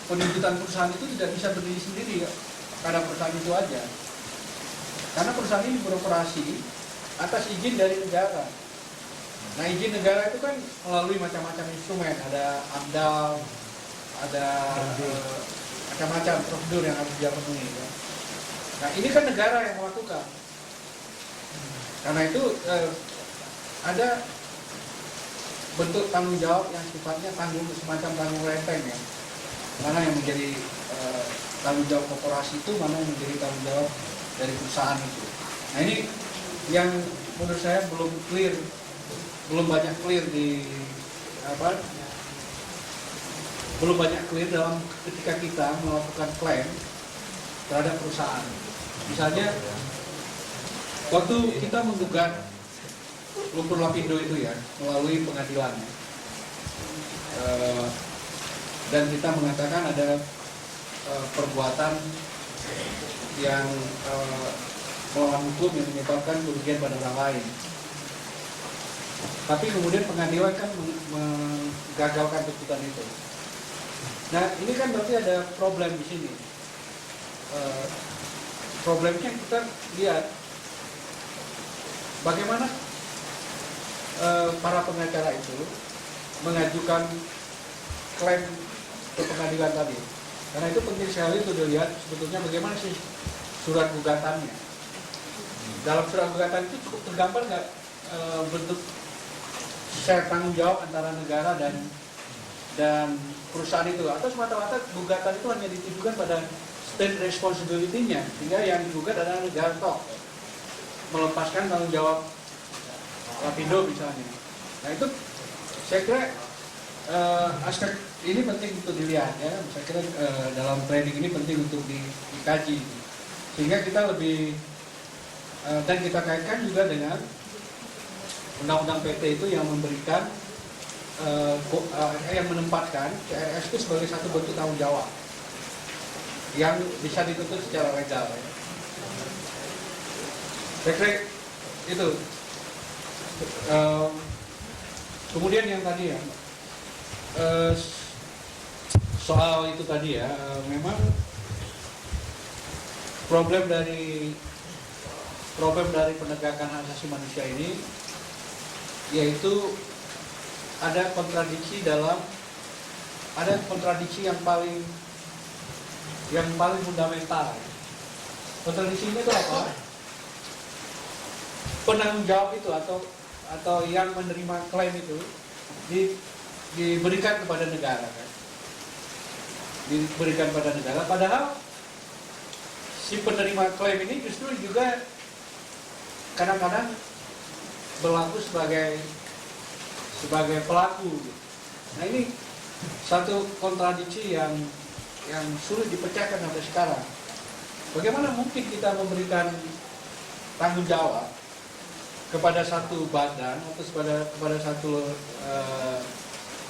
penuntutan perusahaan itu tidak bisa berdiri sendiri karena perusahaan itu aja. Karena perusahaan ini beroperasi atas izin dari negara. Nah, izin negara itu kan melalui macam-macam instrumen, ada AMDAL, ada macam-macam prosedur yang harus dia penuhi. Ya. Nah, ini kan negara yang melakukan. Karena itu ada bentuk tanggung jawab yang sifatnya semacam tanggung renteng ya. Mana yang menjadi tanggung jawab korporasi itu, mana yang menjadi tanggung jawab dari perusahaan itu. Nah, ini yang menurut saya belum banyak clear dalam ketika kita melakukan klaim terhadap perusahaan. Misalnya waktu kita menggugat Lumpur Lapindo itu ya melalui pengadilan dan kita mengatakan ada perbuatan yang melawan hukum yang menyebabkan kerugian pada orang lain. Tapi kemudian pengadilan kan menggagalkan tuntutan itu. Nah, ini kan berarti ada problem di sini. Problemnya kita lihat bagaimana para pengacara itu mengajukan klaim ke pengadilan tadi. Karena itu penting sekali untuk dilihat sebetulnya bagaimana sih surat gugatannya. Dalam surat gugatan itu cukup tergambar nggak bentuk share tanggung jawab antara negara dan perusahaan itu, atau semata-mata gugatan itu hanya ditujukan pada state responsibility-nya, sehingga yang digugat adalah negara toh melepaskan tanggung jawab Lapindo misalnya. Nah itu saya kira aspek ini penting untuk dilihat ya. Saya kira dalam training ini penting untuk dikaji sehingga kita lebih dan kita kaitkan juga dengan undang-undang PT itu yang memberikan yang menempatkan CRS itu sebagai satu bentuk tanggung jawab yang bisa dituntut secara legal ya. Saya kira itu. Kemudian yang tadi ya soal itu tadi ya, memang problem dari penegakan hak asasi manusia ini yaitu ada kontradiksi yang paling fundamental. Kontradiksinya itu apa? Penanggung jawab itu atau yang menerima klaim itu diberikan kepada negara kan? Diberikan pada negara, padahal si penerima klaim ini justru juga kadang-kadang berlaku sebagai pelaku. Nah ini satu kontradiksi yang sulit dipecahkan sampai sekarang. Bagaimana mungkin kita memberikan tanggung jawab kepada satu badan atau kepada satu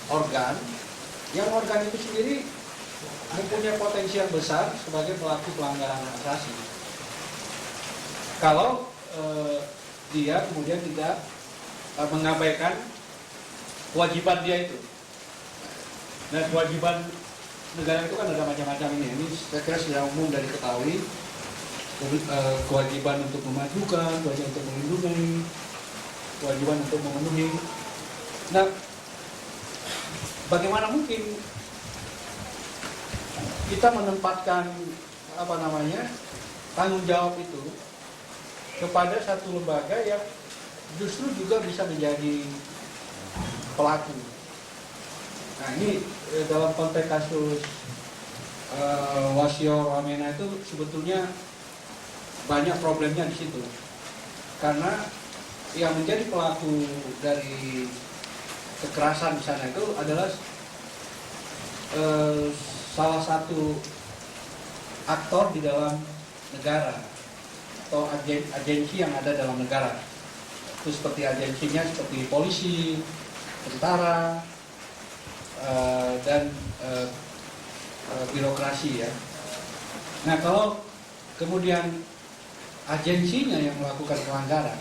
organ yang organ itu sendiri mempunyai potensi yang besar sebagai pelaku pelanggaran hak asasi. Kalau dia kemudian tidak mengabaikan kewajiban dia itu. Nah, kewajiban negara itu kan ada macam-macam ini. Ini saya kira sudah umum dari ketahui. Kewajiban untuk memajukan, kewajiban untuk melindungi, kewajiban untuk memenuhi. Nah, bagaimana mungkin kita menempatkan tanggung jawab itu kepada satu lembaga yang justru juga bisa menjadi pelaku. Nah ini dalam konteks kasus Wasio Wamena itu sebetulnya banyak problemnya di situ, karena yang menjadi pelaku dari kekerasan di sana itu adalah salah satu aktor di dalam negara. atau agensi yang ada dalam negara. Itu seperti agensinya seperti polisi, tentara, dan birokrasi ya. Nah kalau kemudian agensinya yang melakukan pelanggaran,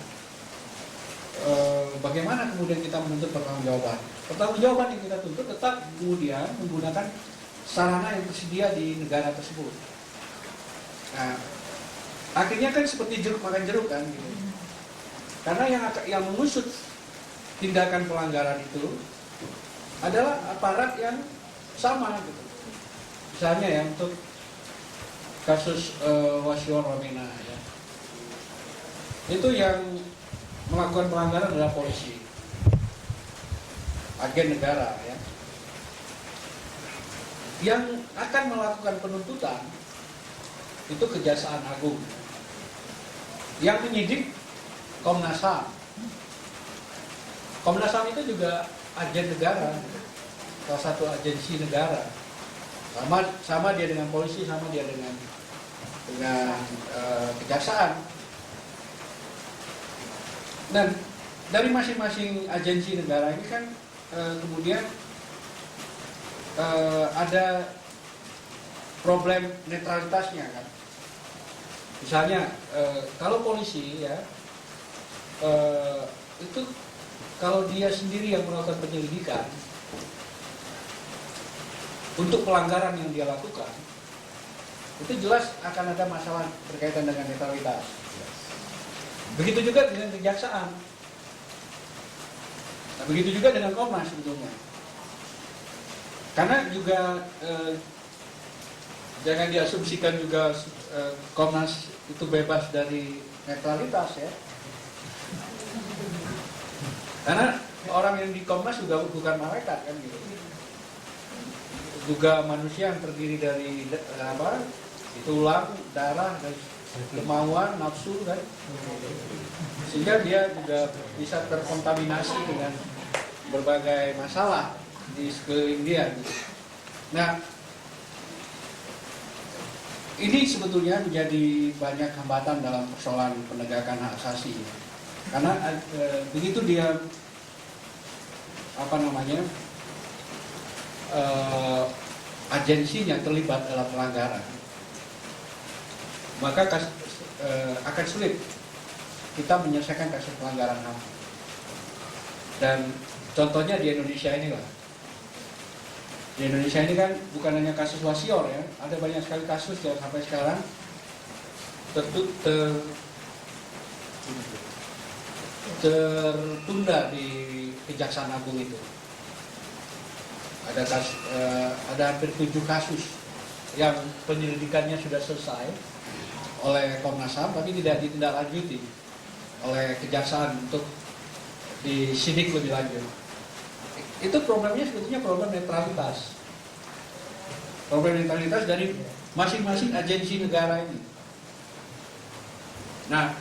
bagaimana kemudian kita menuntut pertanggungjawaban? Pertanggungjawaban yang kita tuntut tetap kemudian menggunakan sarana yang tersedia di negara tersebut. Nah, akhirnya kan seperti jeruk makan jeruk kan gitu. Karena yang mengusut tindakan pelanggaran itu adalah aparat yang sama gitu. Misalnya ya untuk kasus Wasior Wamena ya. Itu yang melakukan pelanggaran adalah polisi, agen negara ya. Yang akan melakukan penuntutan itu Kejaksaan Agung. Yang penyidik Komnas HAM. Komnas HAM itu juga agen negara, salah satu agensi negara. Sama dia dengan polisi, sama dia dengan kejaksaan. Dan dari masing-masing agensi negara ini kan kemudian ada problem netralitasnya kan. Misalnya kalau polisi ya itu kalau dia sendiri yang melakukan penyelidikan untuk pelanggaran yang dia lakukan, itu jelas akan ada masalah berkaitan dengan netralitas. Begitu juga dengan kejaksaan. Nah, begitu juga dengan Komnas sebetulnya. Karena juga jangan diasumsikan juga Komnas itu bebas dari netralitas ya. Karena orang yang di Komnas juga bukan malaikat kan gitu. Juga manusia yang terdiri dari tulang, darah, dan kemauan, nafsu kan. Sehingga dia juga bisa terkontaminasi dengan berbagai masalah di sekeliling dia gitu. Nah, ini sebetulnya menjadi banyak hambatan dalam persoalan penegakan hak asasi. Karena begitu dia agensinya terlibat dalam pelanggaran, maka akan sulit kita menyelesaikan kasus pelanggaran HAM. Dan contohnya di Indonesia inilah. Di Indonesia ini kan bukan hanya kasus Wasior ya, ada banyak sekali kasus yang sampai sekarang tertunda di Kejaksaan Agung itu. Ada hampir 7 kasus yang penyelidikannya sudah selesai oleh Komnas HAM tapi tidak ditindaklanjuti oleh Kejaksaan untuk disidik lebih lanjut. Itu problemnya sebetulnya problem netralitas. Problem netralitas dari masing-masing agensi negara ini. Nah,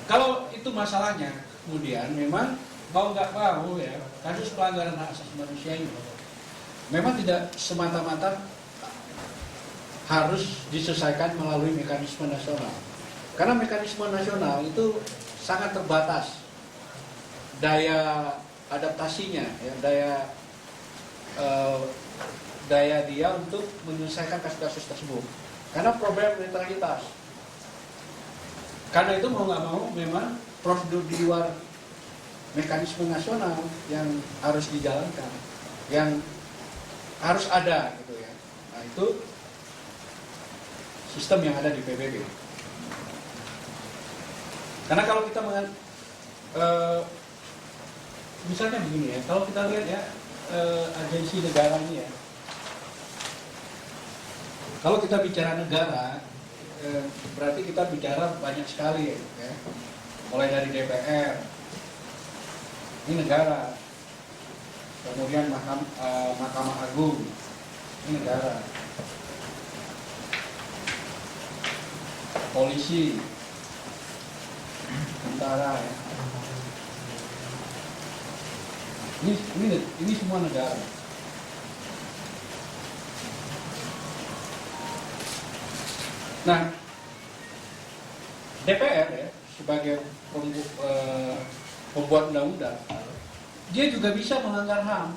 kalau itu masalahnya, kemudian memang mau nggak mau ya, kasus pelanggaran hak asasi manusia ini memang tidak semata-mata harus diselesaikan melalui mekanisme nasional. Karena mekanisme nasional itu sangat terbatas daya adaptasinya, ya, daya dia untuk menyelesaikan kasus-kasus tersebut. Karena problem netralitas. Karena itu mau nggak mau memang prosedur di luar mekanisme nasional yang harus dijalankan, yang harus ada gitu ya. Nah itu sistem yang ada di PBB. Karena kalau kita misalnya begini ya, kalau kita lihat ya agensi negara ini ya, kalau kita bicara negara berarti kita bicara banyak sekali ya, mulai dari DPR, ini negara, kemudian Mahkamah Agung, ini negara, polisi, tentara ya. Ini semua negara. Nah, DPR ya sebagai pembuat undang-undang, dia juga bisa melanggar HAM.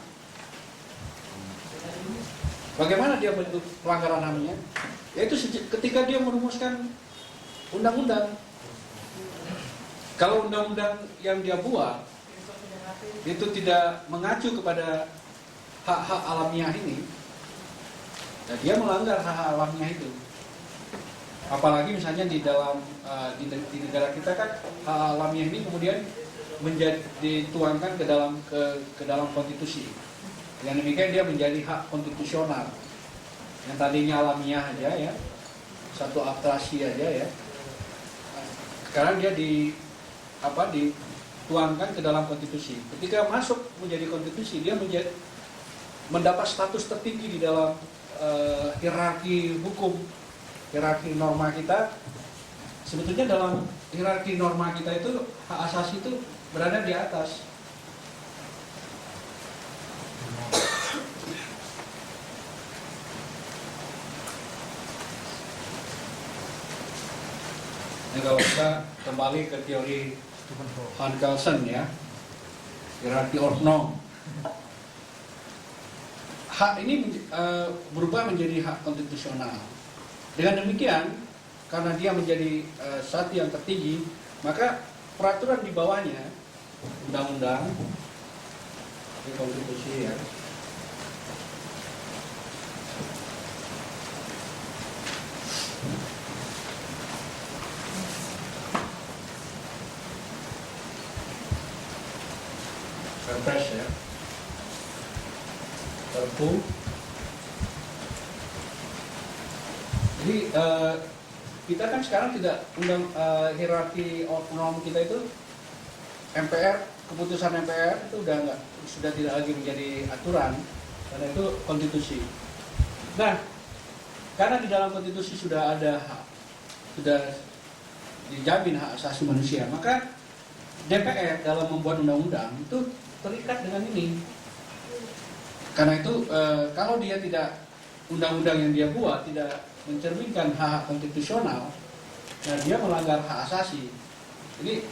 Bagaimana dia bentuk pelanggaran HAM-nya? Yaitu ketika dia merumuskan undang-undang. Kalau undang-undang yang dia buat itu tidak mengacu kepada hak-hak alamiah ini, ya dia melanggar hak-hak alamiah itu. Apalagi misalnya di dalam di negara kita kan hak alamiah ini kemudian dituangkan ke dalam konstitusi. Yang demikian dia menjadi hak konstitusional. Yang tadinya alamiah aja ya, satu abstraksi aja ya. Sekarang dia dituangkan ke dalam konstitusi. Ketika masuk menjadi konstitusi, dia mendapat status tertinggi di dalam hierarki hukum, hierarki norma kita. Sebetulnya dalam hierarki norma kita itu hak asasi itu berada di atas. Nah, kalau kita kembali ke teori Van Kelsen ya, hierarki of norm, hak ini berubah menjadi hak konstitusional. Dengan demikian, karena dia menjadi satu yang tertinggi, maka peraturan di bawahnya, undang-undang, di konstitusi ya, Perpres ya, Perpu. Jadi kita kan sekarang tidak hierarki norm kita itu MPR, keputusan MPR itu sudah tidak lagi menjadi aturan, karena itu konstitusi. Nah, karena di dalam konstitusi sudah ada hak, sudah dijamin hak asasi manusia, maka DPR dalam membuat undang-undang itu terikat dengan ini. Karena itu kalau dia tidak, undang-undang yang dia buat tidak mencerminkan hak konstitusional, nah dia melanggar hak asasi. Jadi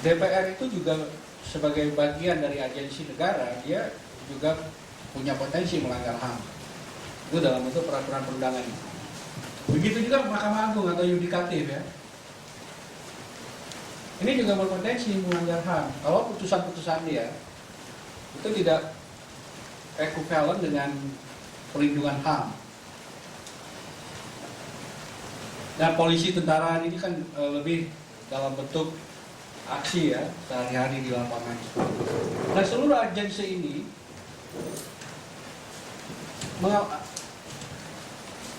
DPR itu juga sebagai bagian dari agensi negara, dia juga punya potensi melanggar HAM. Itu dalam bentuk peraturan perundangan. Begitu juga Mahkamah Agung atau yudikatif ya. Ini juga berpotensi melanggar HAM. Kalau putusan-putusan dia itu tidak ekuivalen dengan perlindungan HAM. Nah, polisi, tentara ini kan lebih dalam bentuk aksi ya, sehari-hari di lapangan. Nah, seluruh agensi ini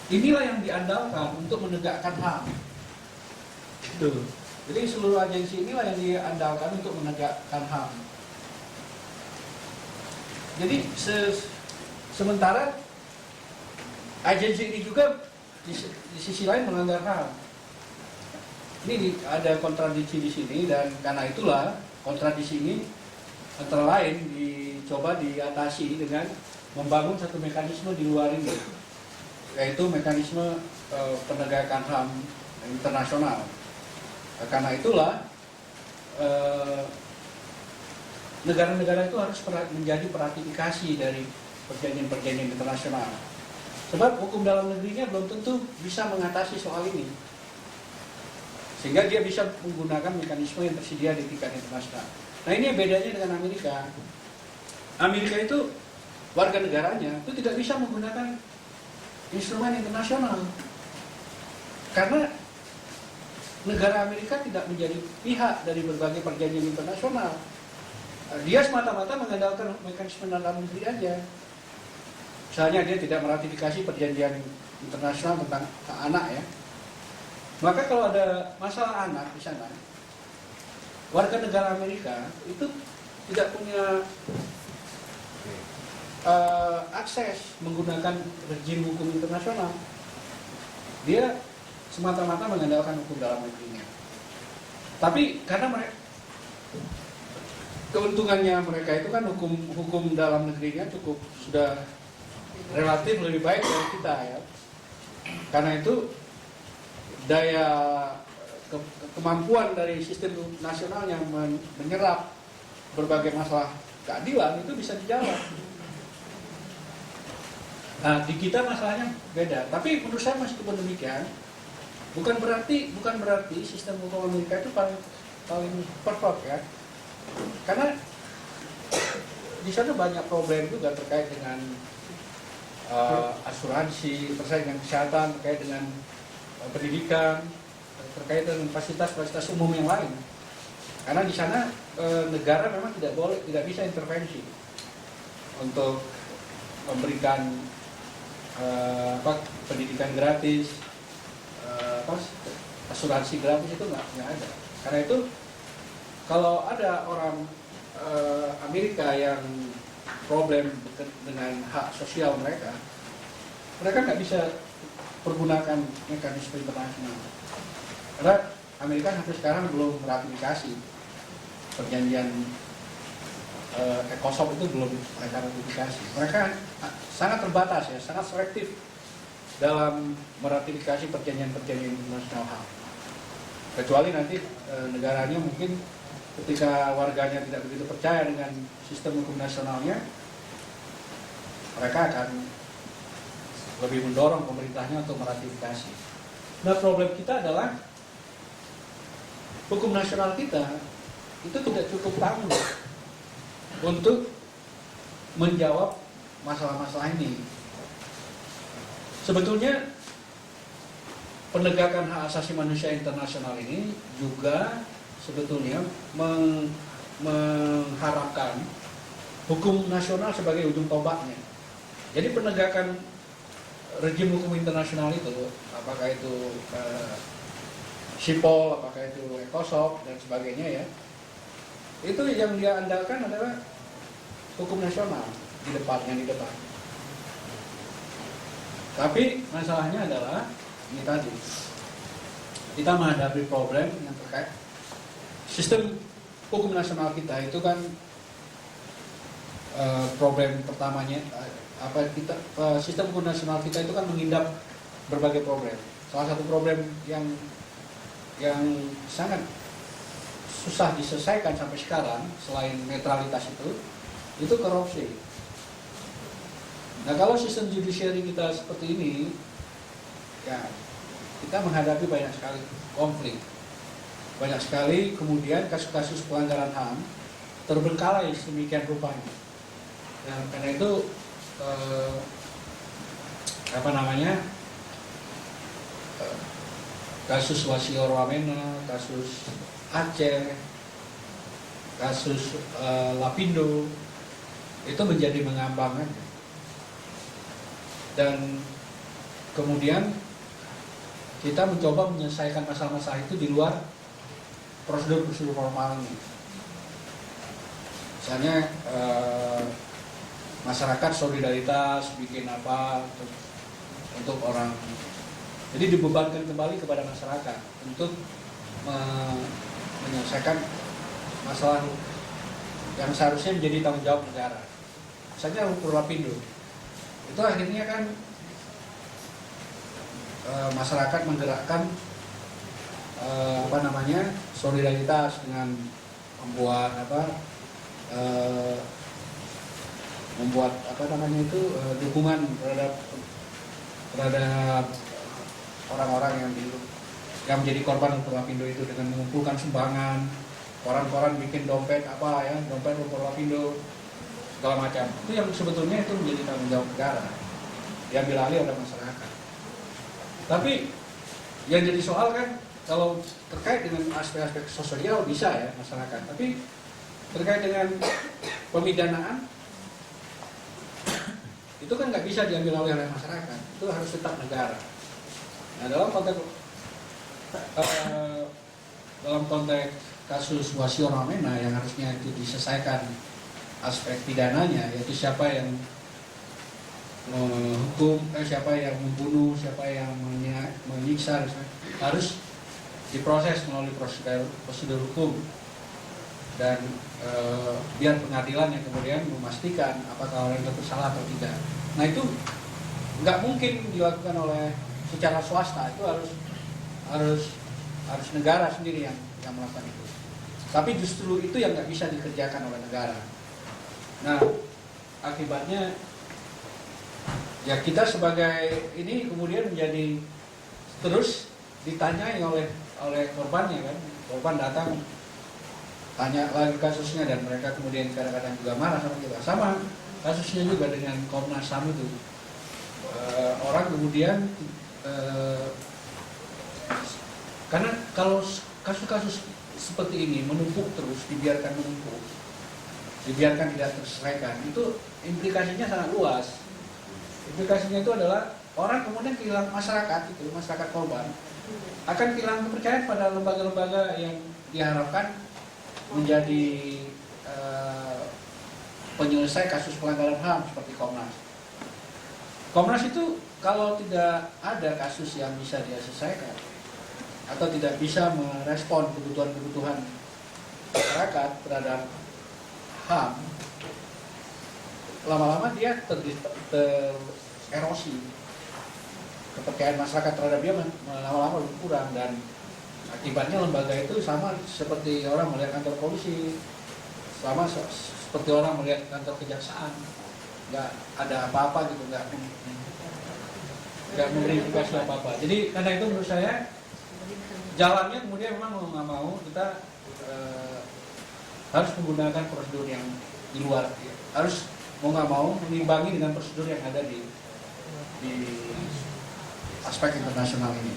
inilah yang diandalkan untuk menegakkan HAM. Itu. Jadi seluruh agensi inilah yang diandalkan untuk menegakkan HAM. Jadi sementara agensi ini juga di sisi lain melanggar HAM. Ini ada kontradiksi di sini, dan karena itulah kontradiksi ini antara lain dicoba diatasi dengan membangun satu mekanisme di luar ini, yaitu mekanisme penegakan HAM internasional. Karena itulah negara-negara itu harus menjadi peratifikasi dari perjanjian-perjanjian internasional. Sebab hukum dalam negerinya belum tentu bisa mengatasi soal ini. Sehingga dia bisa menggunakan mekanisme yang tersedia di tingkat internasional. Nah, ini bedanya dengan Amerika. Amerika itu warga negaranya itu tidak bisa menggunakan instrumen internasional. Karena negara Amerika tidak menjadi pihak dari berbagai perjanjian internasional. Dia semata-mata mengandalkan mekanisme dalam negeri aja. Misalnya dia tidak meratifikasi perjanjian internasional tentang hak anak ya. Maka kalau ada masalah anak di sana, warga negara Amerika itu tidak punya akses menggunakan rezim hukum internasional. Dia semata-mata mengandalkan hukum dalam negerinya. Tapi karena keuntungannya mereka itu kan hukum dalam negerinya cukup sudah relatif lebih baik dari kita ya. Karena itu daya kemampuan dari sistem nasionalnya menyerap berbagai masalah keadilan itu bisa dijawab. Nah, di kita masalahnya beda. Tapi menurut saya meskipun demikian, bukan berarti sistem hukum Amerika itu paling perfect ya. Karena di sana banyak problem juga terkait dengan asuransi, terkait dengan kesehatan, terkait dengan pendidikan, terkait dengan fasilitas umum yang lain. Karena di sana negara memang tidak bisa intervensi untuk memberikan pendidikan gratis, asuransi gratis itu nggak ada. Karena itu kalau ada orang Amerika yang problem dengan hak sosial mereka nggak bisa pergunakan mekanisme internasional. Karena Amerika sampai sekarang belum ratifikasi perjanjian ECOSOC itu belum mereka ratifikasi. Mereka sangat terbatas ya, sangat selektif dalam meratifikasi perjanjian-perjanjian internasional HAM. Kecuali nanti negaranya mungkin ketika warganya tidak begitu percaya dengan sistem hukum nasionalnya, mereka akan lebih mendorong pemerintahnya untuk meratifikasi. Nah, problem kita adalah hukum nasional kita itu tidak cukup tangguh untuk menjawab masalah-masalah ini. Sebetulnya penegakan hak asasi manusia internasional ini juga sebetulnya mengharapkan hukum nasional sebagai ujung tombaknya. Jadi penegakan rejim hukum internasional itu, apakah itu SIPOL, apakah itu ECOSOC dan sebagainya ya, itu yang dia andalkan adalah hukum nasional di depan. Tapi masalahnya adalah ini tadi, kita menghadapi problem yang terkait sistem hukum nasional kita itu kan problem pertamanya sistem hukum nasional kita itu kan mengindap berbagai problem. Salah satu problem yang sangat susah diselesaikan sampai sekarang selain netralitas itu korupsi. Nah, kalau sistem judiciary kita seperti ini, ya kita menghadapi banyak sekali konflik, banyak sekali kemudian kasus-kasus pelanggaran HAM terbengkalai sedemikian rupanya. Nah, karena itu kasus Wasior Wamena, kasus Aceh, kasus Lapindo itu menjadi mengambang aja. Dan kemudian kita mencoba menyelesaikan masalah-masalah itu di luar prosedur-prosedur formalnya. Misalnya masyarakat solidaritas bikin apa untuk orang, jadi dibebankan kembali kepada masyarakat untuk menyelesaikan masalah yang seharusnya menjadi tanggung jawab negara. Misalnya Lumpur Lapindo itu akhirnya kan masyarakat menggerakkan solidaritas dengan membuat dukungan terhadap orang-orang yang menjadi korban Lumpur Lapindo itu dengan mengumpulkan sumbangan, koran-koran bikin dompet dompet Lumpur Lapindo segala macam. Itu yang sebetulnya itu menjadi tanggung jawab negara, diambil alih oleh masyarakat. Tapi yang jadi soal kan kalau terkait dengan aspek-aspek sosial bisa ya masyarakat, tapi terkait dengan pemidanaan itu kan nggak bisa diambil alih oleh masyarakat, itu harus tetap negara. Nah, dalam konteks kasus Wasior Wamena yang harusnya itu diselesaikan aspek pidananya, yaitu siapa yang menghukum, siapa yang membunuh, siapa yang menyiksa, harus diproses melalui prosedur hukum dan biar pengadilan yang kemudian memastikan apakah orang itu bersalah atau tidak. Nah, itu nggak mungkin dilakukan oleh secara swasta, itu harus negara sendiri yang melakukan itu. Tapi justru itu yang nggak bisa dikerjakan oleh negara. Nah, akibatnya ya kita sebagai ini kemudian menjadi terus ditanyai oleh korbannya kan. Korban datang tanya lagi kasusnya dan mereka kemudian kadang-kadang juga marah sama kita. Sama kasusnya juga dengan Komnas HAM itu. Orang kemudian karena kalau kasus-kasus seperti ini menumpuk terus, dibiarkan menumpuk, dibiarkan tidak terselesaikan, itu implikasinya sangat luas. Implikasinya itu adalah orang kemudian kehilangan masyarakat korban akan kehilangan kepercayaan pada lembaga-lembaga yang diharapkan menjadi penyelesai kasus pelanggaran HAM seperti Komnas. Komnas itu kalau tidak ada kasus yang bisa dia selesaikan atau tidak bisa merespon kebutuhan-kebutuhan masyarakat terhadap HAM, lama-lama dia tererosi. Kepercayaan masyarakat terhadap dia lama-lama berkurang dan akibatnya lembaga itu sama seperti orang melihat kantor polisi, sama seperti orang melihat kantor kejaksaan, nggak ada apa-apa gitu, nggak memverifikasi apa-apa. Jadi karena itu menurut saya jalannya kemudian memang mau nggak mau kita harus menggunakan prosedur yang di luar, harus mau nggak mau mengimbangi dengan prosedur yang ada di aspek internasional ini.